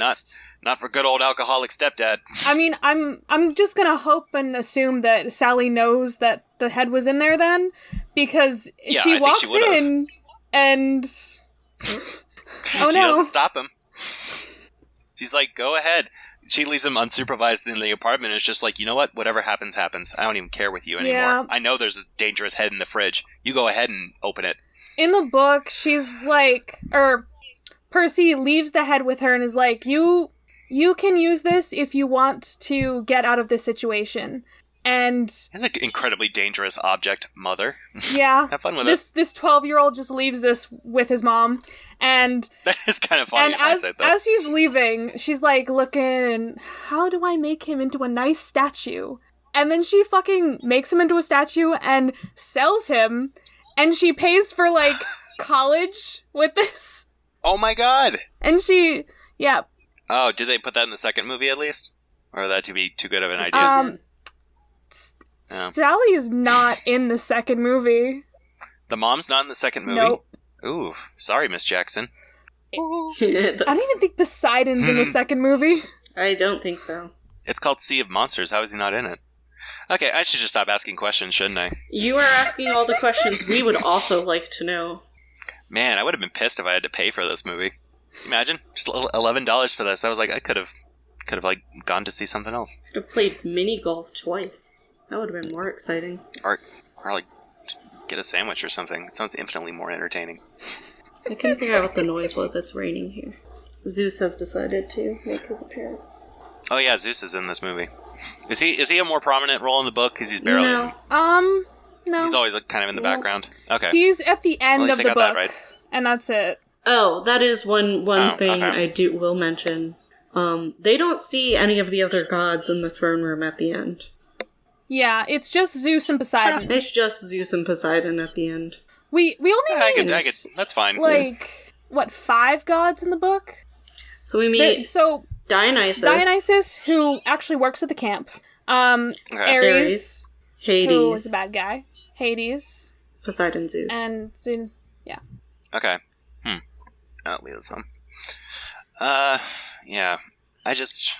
not for good old alcoholic stepdad. I mean, I'm just gonna hope and assume that Sally knows that the head was in there then, because she walks in and she doesn't stop him. She's like, go ahead. She leaves him unsupervised in the apartment and is just like, you know what? Whatever happens, happens. I don't even care with you anymore. Yeah. I know there's a dangerous head in the fridge. You go ahead and open it. In the book, she's like, Percy leaves the head with her and is like, you can use this if you want to get out of this situation. And it's an incredibly dangerous object, mother. Yeah. Have fun with it. This 12-year-old just leaves this with his mom. And that is kind of funny. And as he's leaving, she's like looking, how do I make him into a nice statue? And then she fucking makes him into a statue and sells him. And she pays for, like, college with this. Oh my god! And yeah. Oh, did they put that in the second movie at least? Or that to be too good of an idea? Sally is not in the second movie. The mom's not in the second movie? Nope. Ooh, sorry, Miss Jackson. I don't even think Poseidon's in the second movie. I don't think so. It's called Sea of Monsters. How is he not in it? Okay, I should just stop asking questions, shouldn't I? You are asking all the questions we would also like to know. Man, I would have been pissed if I had to pay for this movie. Imagine, just $11 for this. I was like, I could have like gone to see something else. Could have played mini golf twice. That would have been more exciting. Or like get a sandwich or something. It sounds infinitely more entertaining. I couldn't figure out what the noise was. It's raining here. Zeus has decided to make his appearance. Oh yeah, Zeus is in this movie. Is he a more prominent role in the book? Because he's barely. No. No. He's always kind of in the background. Okay. He's at the end Well, at least of I the got that book, right. and that's it. Oh, that is one thing okay. I will mention. They don't see any of the other gods in the throne room at the end. Yeah, it's just Zeus and Poseidon. It's just Zeus and Poseidon at the end. We only I meet could. That's fine. like what 5 gods in the book? So we meet So Dionysus, who actually works at the camp. Okay. Ares, Hades, who is a bad guy. Hades Poseidon, Zeus. and Zeus. Yeah. Okay. I'll leave this on. Yeah.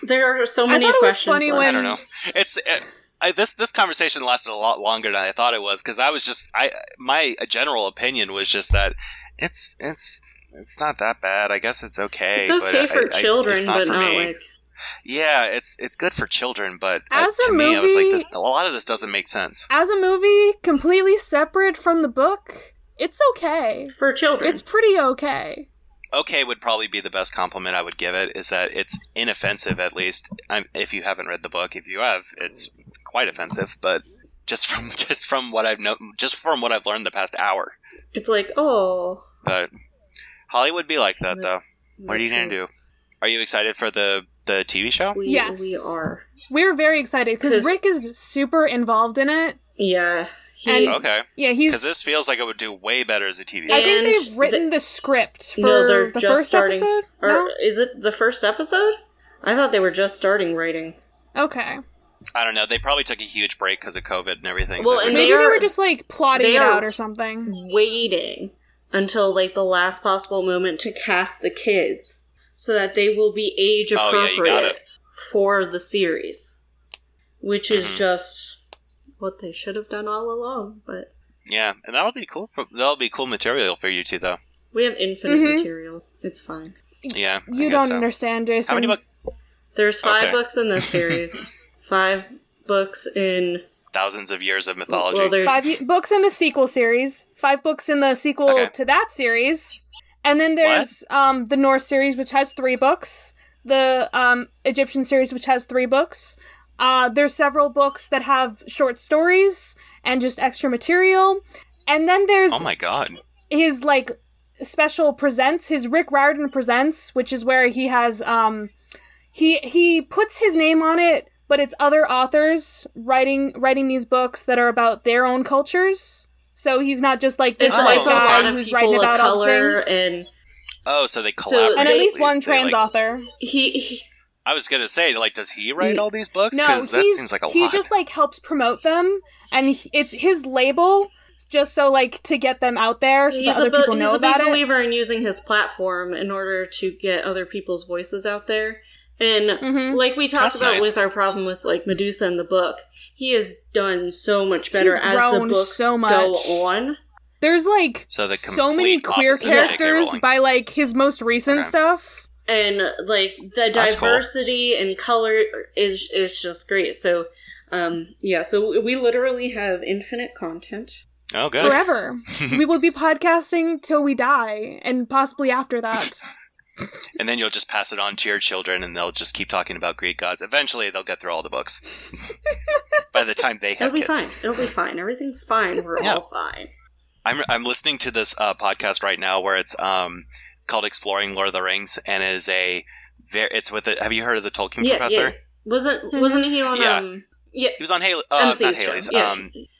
There are so many thought it was questions funny left. when- I don't know. It's this conversation lasted a lot longer than I thought it was because I was just my general opinion was just that it's not that bad. I guess it's okay. It's okay but for children, it's not but for not me. like. Yeah, it's good for children, but As to a me, I was like, movie- a lot of this doesn't make sense. As a movie, completely separate from the book, it's okay. For children. It's pretty okay. Okay would probably be the best compliment I would give it, is that it's inoffensive, at least. If you haven't read the book, if you have, it's quite offensive, but just from what I've learned the past hour. It's like, oh. But Hollywood be like that, though. What are you That's going to do? Are you excited for the TV show? Yes. We are. We're very excited because 'Cause- Rick is super involved in it. Yeah. And- Okay. Yeah, Because this feels like it would do way better as a TV show. I think And they've written the script for No, they're the just first starting. episode. Or No? is it the first episode? I thought they were just starting writing. Okay. I don't know. They probably took a huge break because of COVID and everything. Well, so and Maybe they they are- were just like plotting they it are- out or something. Waiting until like the last possible moment to cast the kids so that they will be age Oh, yeah, appropriate you got it. for the series, which is Mhm. just what they should have done all along. But yeah, and that'll be cool. That'll be cool material for you two, though. we have infinite Mhm. material. It's fine. Yeah, I You guess don't so. understand, Jason. How many books? There's 5 Okay. books in this series. 5 books in. Thousands of years of mythology. Well, there's 5 books in the sequel series, 5 books in the sequel Okay. to that series, and then there's the Norse series, which has 3 books, the Egyptian series, which has 3 books. There's several books that have short stories and just extra material, and then there's Oh my god. his like special presents, his Rick Riordan Presents, which is where he has he puts his name on it, but it's other authors writing these books that are about their own cultures. So he's not just like this it's white like a lot guy of who's people writing of about all color things. and Oh, so they collaborate. And at least one They, trans like- author. he I was gonna say, like, does he write all these books? No, Because that seems like a he lot. just like helps promote them, and it's his label just so like to get them out there so that other people know he's a big about it. believer in using his platform in order to get other people's voices out there. And Mhm. like we talked That's about nice. with our problem with like Medusa in the book, he has done so much better He's as the grown books so go much. on. There's like So the so many complete queer opposite of J.K. characters Rowling. by like his most recent Okay. stuff. And like the That's cool. diversity and color is just great. So yeah, so we literally have infinite content. Oh, good. Forever. We will be podcasting till we die, and possibly after that. And then you'll just pass it on to your children, and they'll just keep talking about Greek gods. Eventually, they'll get through all the books. By the time they have It'll be kids. fine. It'll be fine. Everything's fine. We're Yeah. all fine. I'm listening to this podcast right now where it's called Exploring Lord of the Rings, and is it's with have you heard of the Tolkien professor? Yeah. Wasn't he on Yeah. yeah, He was on Haley, MC's not show. Haley's, Yeah.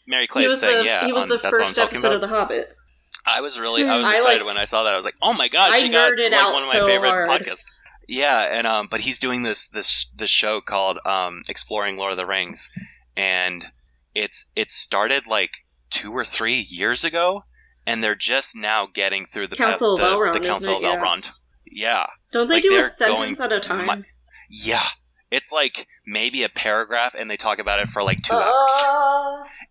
Mary he Clay's was thing. the he was on, the that's what I'm first talking episode about. of The Hobbit. I was I, excited like- when I saw that. I was like, oh my god, I she got nerded like out one of my so favorite hard. podcasts. Yeah, and but he's doing this show called Exploring Lord of the Rings, and it started like 2 or 3 years ago, and they're just now getting through the Council of Elrond, the Council of isn't it? Yeah. Elrond. Yeah, Don't they Like, do a they're sentence going at a time? yeah. It's like maybe a paragraph, and they talk about it for like 2 hours.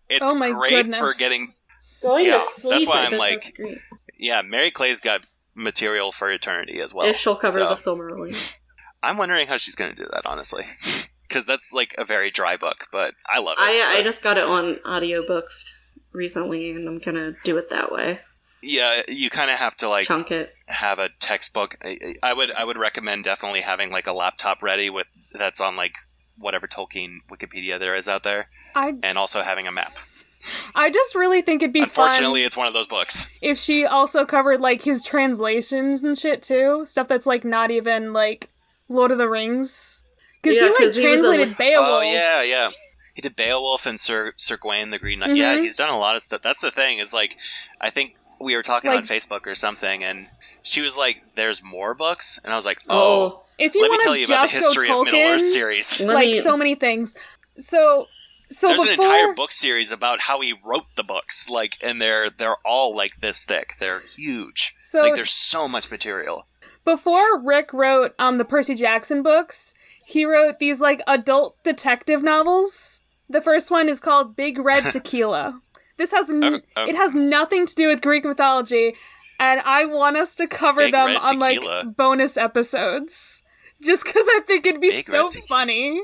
It's Oh my great goodness. for getting. Going Yeah, to sleep. that's why I I'm bet like- that's great. Yeah, Mary Clay's got material for eternity as well. If she'll cover so the Silmarillion. I'm wondering how she's going to do that, honestly, because that's like a very dry book, but I love it. I But- just got it on audiobook recently, and I'm gonna do it that way. Yeah, you kind of have to like chunk it. have a textbook. I would recommend definitely having like a laptop ready with that's on like whatever Tolkien Wikipedia there is out there, and also having a map. I just really think it'd be Unfortunately, fun it's one of those books. if she also covered like his translations and shit too, stuff that's like not even like Lord of the Rings, because he translated Beowulf. Oh yeah. He did Beowulf and Sir Gawain the Green Knight. Yeah, he's done a lot of stuff. That's the thing is like, I think we were talking on Facebook or something, and she was like, "There's more books," and I was like, "Oh, if you let me want tell to you about the history of Middle Earth Tolkien, series." so many things. So there's before, an entire book series about how he wrote the books, like, and they're all like this thick. They're huge. So like, there's so much material. Before Rick wrote the Percy Jackson books, he wrote these like adult detective novels. The first one is called Big Red Tequila. This has it has nothing to do with Greek mythology, and I want us to cover Big them Red on like Tequila. bonus episodes, just because I think it'd be Big so Red Tequila. funny.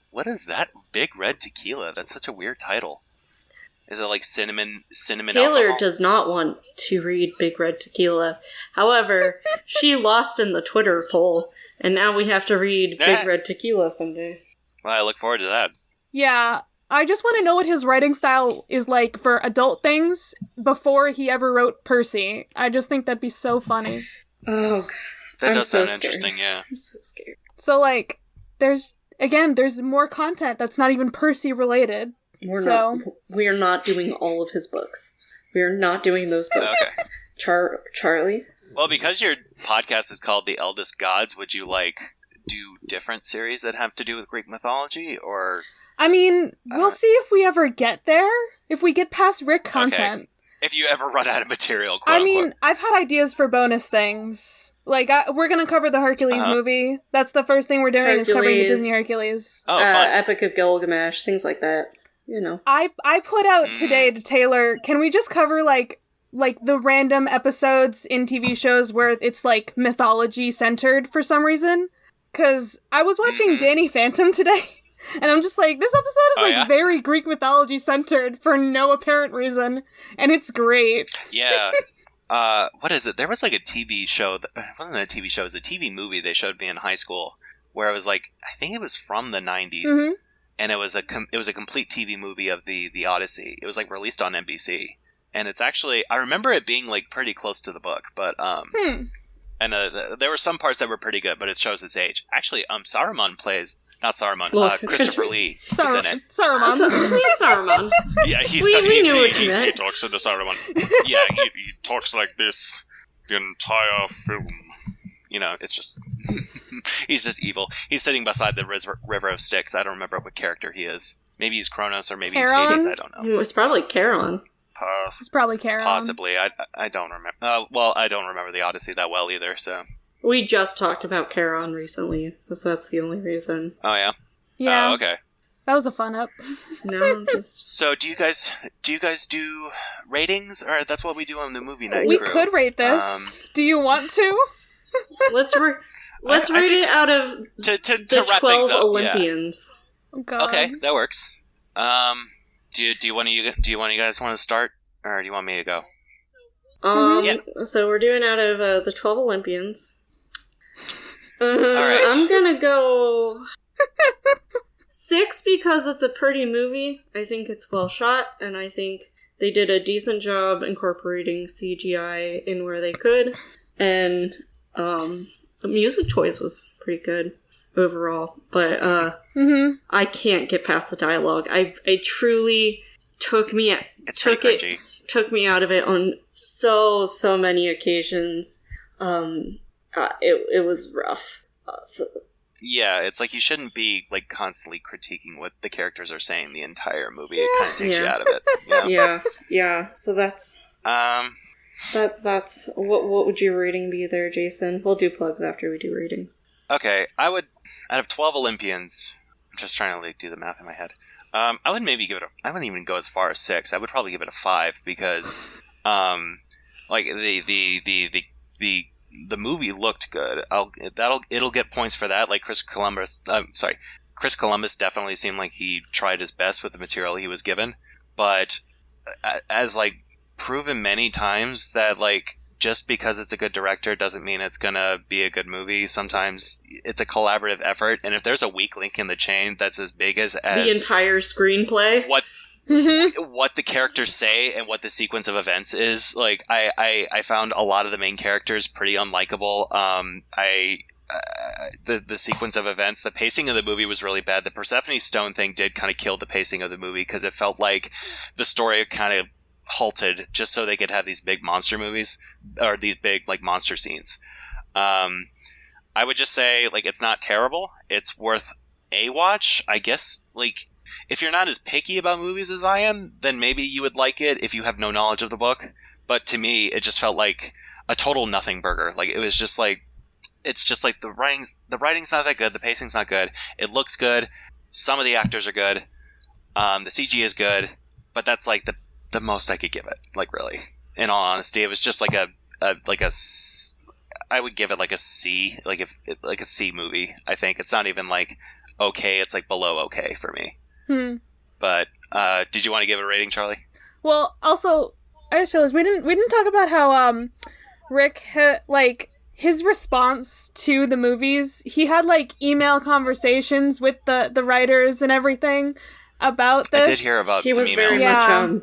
What is that? Big Red Tequila. That's such a weird title. Is it like cinnamon Taylor alcohol? does not want to read Big Red Tequila. However, she lost in the Twitter poll, and now we have to read Big Red Tequila someday. Well, I look forward to that. Yeah, I just want to know what his writing style is like for adult things before he ever wrote Percy. I just think that'd be so funny. Oh, God. That does sound scared. interesting, yeah. I'm so scared. So, like, there's more content that's not even Percy related. We are not doing all of his books. We are not doing those books. Okay. Charlie? Well, because your podcast is called The Eldest Gods, would you, like, do different series that have to do with Greek mythology, or... I mean, we'll see if we ever get there. If we get past Rick content. Okay. If you ever run out of material, quote I mean, unquote. I've had ideas for bonus things. Like, we're gonna cover the Hercules movie. That's the first thing we're doing is covering the Disney Hercules. Oh, fun. Epic of Gilgamesh, things like that. You know. I put out today to Taylor, can we just cover, like the random episodes in TV shows where it's, like, mythology-centered for some reason? Because I was watching Danny Phantom today. And I'm just like, this episode is very Greek mythology centered for no apparent reason, and it's great. Yeah. What is it? There was like a TV show it wasn't a TV show, it was a TV movie they showed me in high school where it was like, I think it was from the 90s, and it was a complete TV movie of the Odyssey. It was like released on NBC, and it's actually, I remember it being like pretty close to the book, but and there were some parts that were pretty good, but it shows its age. Actually, Saruman plays. Not Saruman. Christopher Lee is in it. Saruman. Yeah, he talks into Saruman. Yeah, he talks like this the entire film. You know, it's just... he's just evil. He's sitting beside the River of Styx. I don't remember what character he is. Maybe he's Kronos or maybe he's Hades. I don't know. It's probably Charon. It's probably Charon. Possibly. I don't remember. Well, I don't remember the Odyssey that well either, so... We just talked about Charon recently, so that's the only reason. Oh, yeah? Yeah. Oh, okay. That was a fun up. No, just... So, do you guys do ratings? Or that's what we do on the movie night We crew. could rate this. Do you want to? Let's rate it out of to wrap 12 things up, Olympians. Yeah. Oh, God. Okay, that works. Do you guys want to start, or do you want me to go? So we're doing out of the 12 Olympians. All right. I'm gonna go 6 because it's a pretty movie. I think it's well shot, and I think they did a decent job incorporating CGI in where they could. And the music choice was pretty good overall, but I can't get past the dialogue. I truly took me out of it on so many occasions. It was rough. Yeah, it's like you shouldn't be like constantly critiquing what the characters are saying the entire movie. It kind of takes you out of it. You know? Yeah. So that's what would your rating be there, Jason? We'll do plugs after we do ratings. Okay, I would, out of 12 Olympians, I'm just trying to like do the math in my head. I would maybe give it I wouldn't even go as far as 6. I would probably give it a 5 because, like the movie looked good. It'll get points for that. Like Chris Columbus definitely seemed like he tried his best with the material he was given. But as like proven many times that, like, just because it's a good director doesn't mean it's gonna be a good movie. Sometimes it's a collaborative effort, and if there's a weak link in the chain that's as big as the entire screenplay, what the characters say and what the sequence of events is, like, I found a lot of the main characters pretty unlikable. The sequence of events, the pacing of the movie was really bad. The Persephone Stone thing did kind of kill the pacing of the movie because it felt like the story kind of halted just so they could have these big monster movies or these big like monster scenes. I would just say, like, it's not terrible. It's worth a watch, I guess. Like, if you're not as picky about movies as I am, then maybe you would like it if you have no knowledge of the book. But to me, it just felt like a total nothing burger. Like, it was just like, it's just like the writing's not that good, the pacing's not good. It looks good. Some of the actors are good. The CG is good, but that's like the most I could give it. Like, really, in all honesty, it was just like I would give it like a C, like a C movie. I think it's not even like okay, it's like below okay for me. But did you want to give it a rating, Charlie? Well, also, I just realized we didn't talk about how Rick like his response to the movies. He had like email conversations with the writers and everything about this. I did hear about he some was emails. very much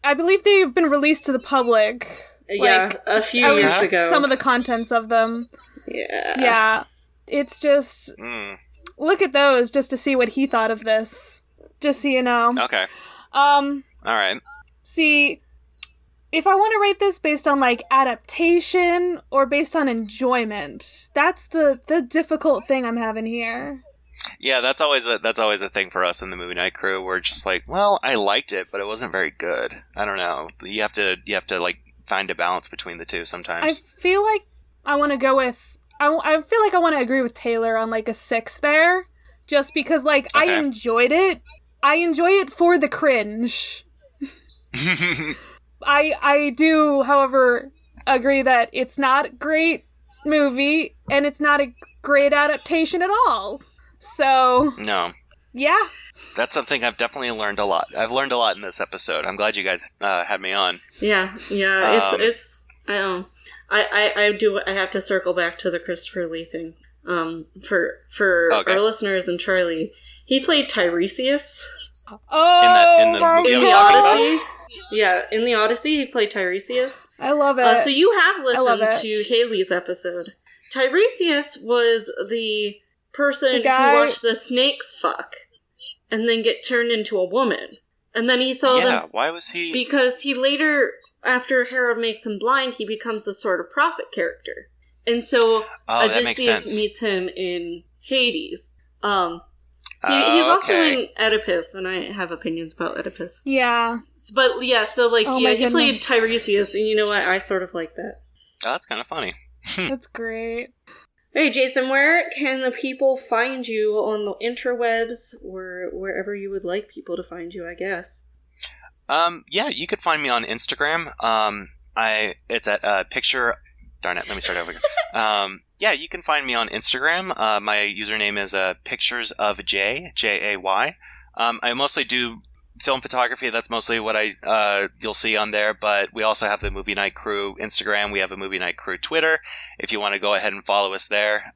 I believe they've been released to the public. yeah, like, a few years ago. Some of the contents of them. Yeah. It's just look at those just to see what he thought of this. Just so you know. Okay. All right. See, if I want to rate this based on like adaptation or based on enjoyment, that's the difficult thing I'm having here. Yeah, that's always a thing for us in the movie night crew. We're just like, well, I liked it, but it wasn't very good. I don't know. You have to like find a balance between the two sometimes. I feel like I want to go with. I feel like I want to agree with Taylor on like a 6 there, just because like Okay. I enjoyed it. I enjoy it for the cringe. I do, however, agree that it's not a great movie and it's not a great adaptation at all. So No. Yeah. That's something I've definitely learned a lot. I've learned a lot in this episode. I'm glad you guys had me on. Yeah. It's I don't know. I have to circle back to the Christopher Lee thing. For Okay. our listeners and Charlie, he played Tiresias Oh, in the movie I in was the talking about? Odyssey. Yeah, in the Odyssey, he played Tiresias. I love it. So you have love listened it. to Haley's episode. Tiresias was the person The guy- who watched the snakes fuck and then get turned into a woman. And then he saw Yeah, them why was he... because he later, after Hera makes him blind, he becomes a sort of prophet character. And so Oh, that makes Odysseus sense. meets him in Hades. He's also okay. in Oedipus, and I have opinions about Oedipus. Yeah. But yeah, so like, Oh my he played goodness. Tiresias, and you know what? I sort of like that. Oh, that's kind of funny. That's great. Hey, Jason, where can the people find you on the interwebs, or wherever you would like people to find you, I guess? Yeah, you could find me on Instagram. It's at picture... Darn it, let me start over again. Yeah, you can find me on Instagram. My username is pictures of Jay, Jay. I mostly do film photography. That's mostly what you'll see on there. But we also have the Movie Night Crew Instagram. We have a Movie Night Crew Twitter. If you want to go ahead and follow us there.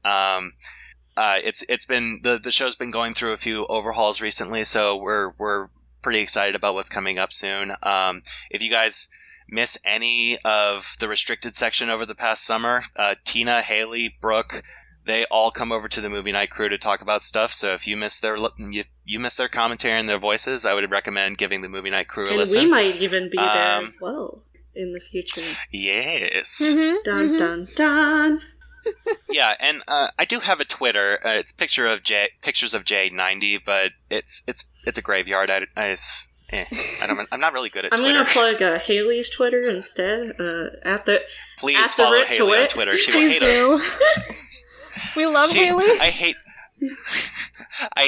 It's been the show's been going through a few overhauls recently, so we're pretty excited about what's coming up soon. If you guys miss any of the restricted section over the past summer, Tina, Haley, Brooke, they all come over to the Movie Night Crew to talk about stuff. So if you miss their commentary and their voices, I would recommend giving the Movie Night Crew a And listen. we might even be there as well in the future. Yes. Mm-hmm. Dun dun dun. Yeah, and I do have a Twitter. It's pictures of J90, but it's a graveyard. I'm not really good at I'm Twitter. gonna plug Haley's Twitter instead. Please at the follow Rit Haley on Twit. Twitter. She will Please hate do. us. We love Haley. I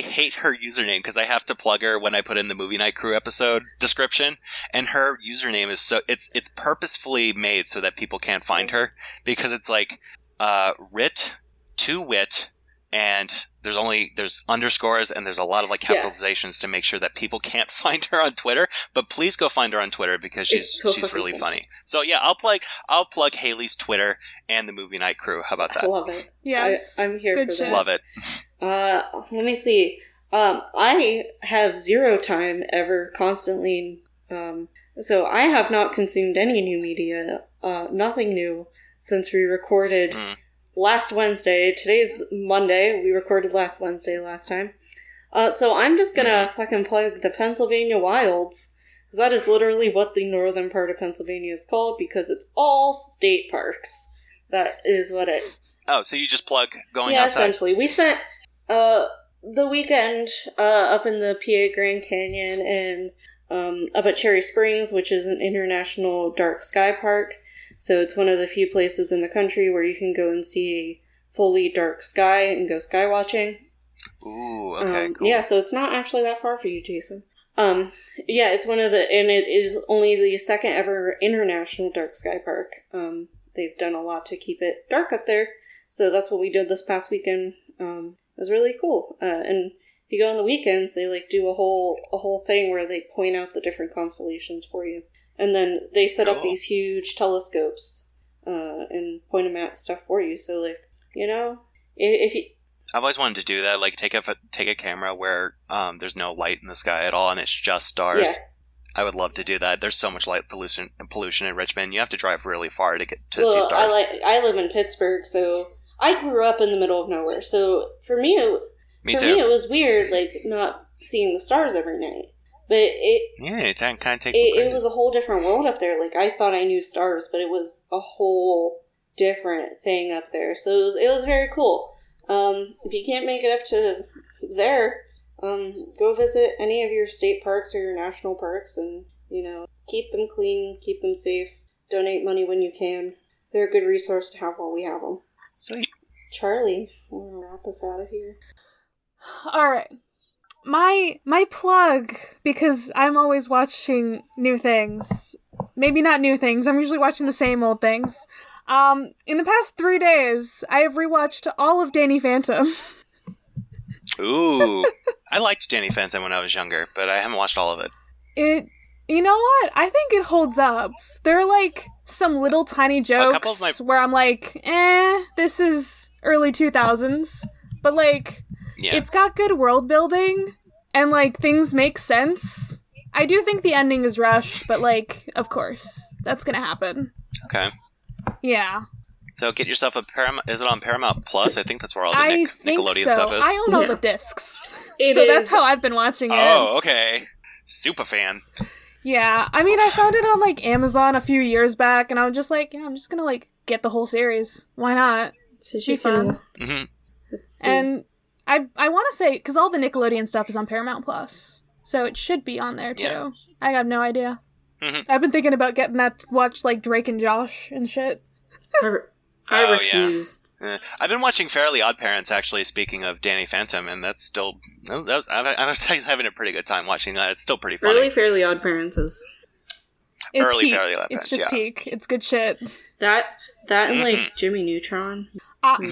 hate her username because I have to plug her when I put in the Movie Night Crew episode description, and her username is it's purposefully made so that people can't find her because it's like Rit, 2 wit, and there's underscores and there's a lot of like capitalizations to make sure that people can't find her on Twitter. But please go find her on Twitter because she's really funny. So yeah, I'll plug Haley's Twitter and the Movie Night Crew. How about that? I love it. Yes, I'm here good for shit. that. Love it. Let me see. I have zero time ever constantly. So I have not consumed any new media. Nothing new since we recorded last Wednesday. Today's Monday. We recorded last Wednesday last time. So I'm just gonna fucking plug the Pennsylvania Wilds. Because that is literally what the northern part of Pennsylvania is called, because it's all state parks. That is what it... Oh, so you just plug going yeah, outside? Essentially. We spent the weekend up in the PA Grand Canyon and up at Cherry Springs, which is an international dark sky park. So it's one of the few places in the country where you can go and see a fully dark sky and go sky watching. Ooh, okay, cool. Yeah, so it's not actually that far for you, Jason. Yeah, it's and it is only the second ever international dark sky park. They've done a lot to keep it dark up there, so that's what we did this past weekend. It was really cool. And if you go on the weekends, they like do a whole thing where they point out the different constellations for you, and then they set up these huge telescopes and point them at stuff for you. So like, you know, if you... I've always wanted to do that, like take a camera where there's no light in the sky at all and it's just stars. Yeah. I would love to do that. There's so much light pollution in Richmond. You have to drive really far to get to see stars. I live in Pittsburgh, so I grew up in the middle of nowhere. So for me, it was weird, like not seeing the stars every night. But it kind of it was a whole different world up there. Like I thought I knew stars, but it was a whole different thing up there. So it was very cool. If you can't make it up to there, go visit any of your state parks or your national parks and, you know, keep them clean, keep them safe, donate money when you can. They're a good resource to have while we have them. Sweet. Charlie, want to wrap us out of here? Alright. My plug, because I'm always watching new things. Maybe not new things, I'm usually watching the same old things. In the past 3 days, I have rewatched all of Danny Phantom. Ooh. I liked Danny Phantom when I was younger, but I haven't watched all of it. You know what? I think it holds up. There are, like, some little tiny jokes where I'm like, this is early 2000s. But, like, It's got good world building, and, like, things make sense. I do think the ending is rushed, but, like, of course, that's gonna happen. Okay. Yeah. So get yourself a Paramount. Is it on Paramount Plus? I think that's where all the Nickelodeon stuff is. I own all the discs. That's how I've been watching it. Oh, okay. Super fan. Yeah. I mean, I found it on, like, Amazon a few years back, and I was just like, I'm just gonna, like, get the whole series. Why not? It's be fun. Mm-hmm. And I want to say, because all the Nickelodeon stuff is on Paramount Plus, so it should be on there, too. Yeah. I have no idea. Mm-hmm. I've been thinking about getting that to watch, like, Drake and Josh and shit. I refused. Yeah. I've been watching Fairly Odd Parents, actually, speaking of Danny Phantom, and that's still... I was having a pretty good time watching that. It's still pretty funny. Early Fairly Odd Parents is... Early Fairly Odd Parents, It's just peak. It's good shit. That and, like, Jimmy Neutron.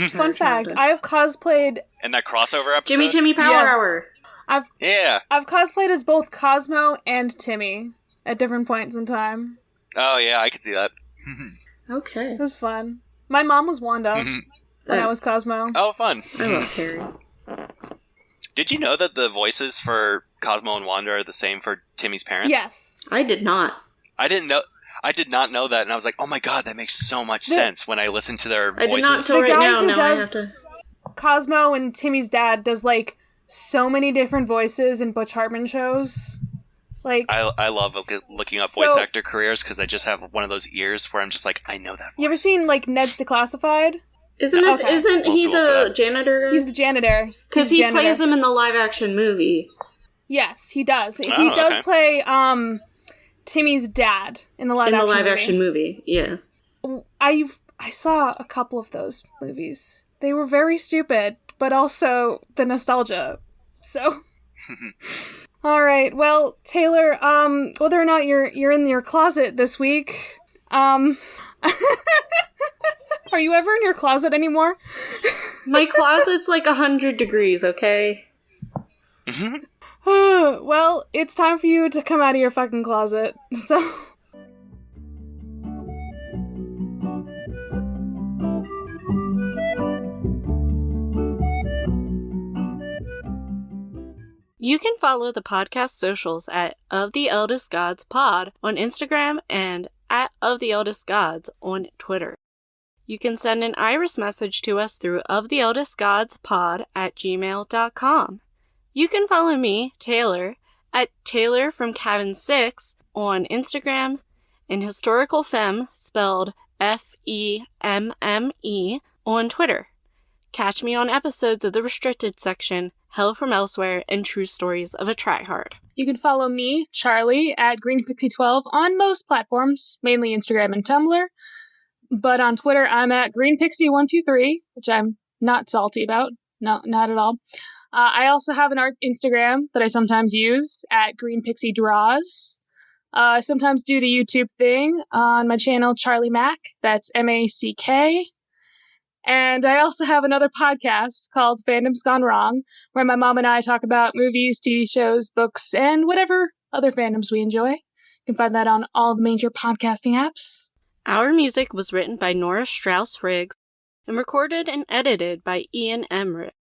Fun fact, I have cosplayed... And that crossover episode? Jimmy Power Hour! I've cosplayed as both Cosmo and Timmy at different points in time. Oh, yeah, I could see that. Okay. It was fun. My mom was Wanda when I was Cosmo. Oh, fun. I love Harry. Did you know that the voices for Cosmo and Wanda are the same for Timmy's parents? Yes. I did not. I did not know that, and I was like, oh my god, that makes so much sense when I listened to their voices. I did not until right now. Now I have to... Cosmo and Timmy's dad does, like, so many different voices in Butch Hartman shows. Like, I love looking up voice actor careers because I just have one of those ears where I'm just like, I know that voice. You ever seen, like, Ned's Declassified? Isn't he the janitor? He's the janitor. Because he plays him in the live-action movie. Yes, he does. He does play Timmy's dad in the live-action movie. Yeah. I saw a couple of those movies. They were very stupid, but also the nostalgia. So... All right. Well, Taylor, whether or not you're in your closet this week, are Are you ever in your closet anymore? My closet's like 100 degrees, okay? Well, it's time for you to come out of your fucking closet. So... You can follow the podcast socials at Of the Eldest Gods Pod on Instagram and at Of the Eldest Gods on Twitter. You can send an iris message to us through oftheeldestgodspod@gmail.com. You can follow me, Taylor, at Taylor from Cabin 6 on Instagram, and Historical Femme, spelled Femme, on Twitter. Catch me on episodes of the Restricted Section, Hell from Elsewhere, and True Stories of a Tryhard. You can follow me, Charlie, at GreenPixie12 on most platforms, mainly Instagram and Tumblr. But on Twitter, I'm at GreenPixie123, which I'm not salty about. No, not at all. I also have an art Instagram that I sometimes use at GreenPixieDraws. I sometimes do the YouTube thing on my channel, Charlie Mack. That's MACK. And I also have another podcast called Fandom's Gone Wrong, where my mom and I talk about movies, TV shows, books, and whatever other fandoms we enjoy. You can find that on all the major podcasting apps. Our music was written by Nora Strauss-Riggs and recorded and edited by Ian Emmerich.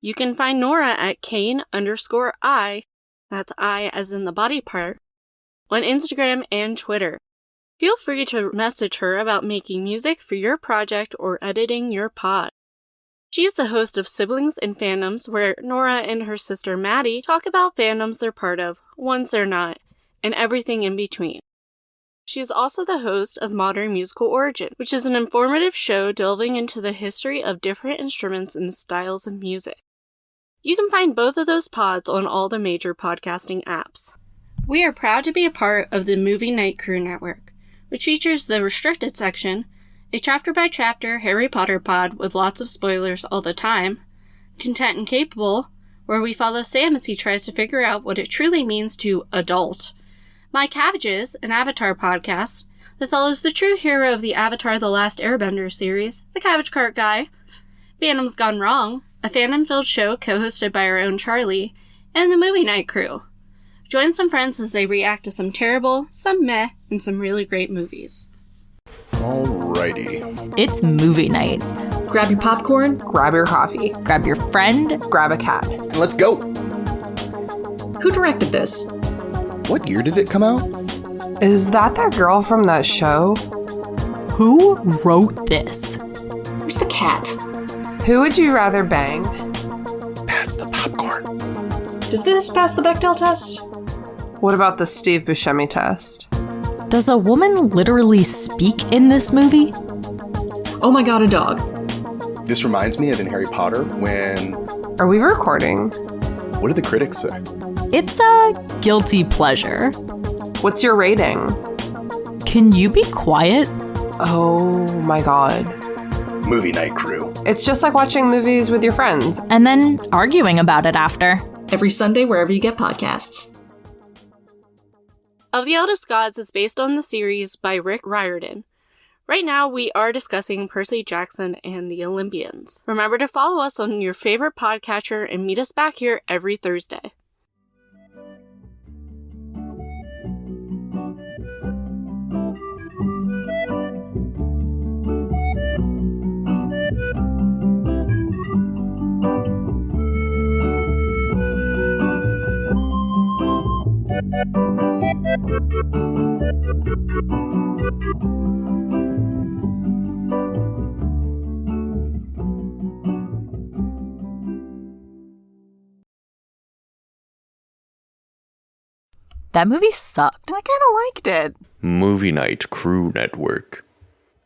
You can find Nora at Kane_I, that's I as in the body part, on Instagram and Twitter. Feel free to message her about making music for your project or editing your pod. She's the host of Siblings and Fandoms, where Nora and her sister Maddie talk about fandoms they're part of, ones they're not, and everything in between. She's also the host of Modern Musical Origin, which is an informative show delving into the history of different instruments and styles of music. You can find both of those pods on all the major podcasting apps. We are proud to be a part of the Movie Night Crew Network, which features the Restricted Section, a chapter-by-chapter Harry Potter pod with lots of spoilers all the time, Content and Capable, where we follow Sam as he tries to figure out what it truly means to adult, My Cabbages, an Avatar podcast that follows the true hero of the Avatar The Last Airbender series, the Cabbage Cart Guy, Fandom's Gone Wrong, a fandom-filled show co-hosted by our own Charlie, and the Movie Night Crew. Join some friends as they react to some terrible, some meh, and some really great movies. Alrighty. It's movie night. Grab your popcorn, Grab your coffee. Grab your friend. Grab a cat. Let's go. who directed this? What year did it come out? Is that girl from that show? Who wrote this? Where's the cat? Who would you rather bang? Pass the popcorn. Does this pass the Bechdel test? What about the Steve Buscemi test? Does a woman literally speak in this movie? Oh my god, a dog. This reminds me of in Harry Potter when... Are we recording? What did the critics say? It's a guilty pleasure. What's your rating? Can you be quiet? Oh my god. Movie Night Crew. It's just like watching movies with your friends. And then arguing about it after. Every Sunday wherever you get podcasts. Of the Eldest Gods is based on the series by Rick Riordan. Right now, we are discussing Percy Jackson and the Olympians. Remember to follow us on your favorite podcatcher and meet us back here every Thursday. That movie sucked. I kind of liked it. Movie Night Crew Network.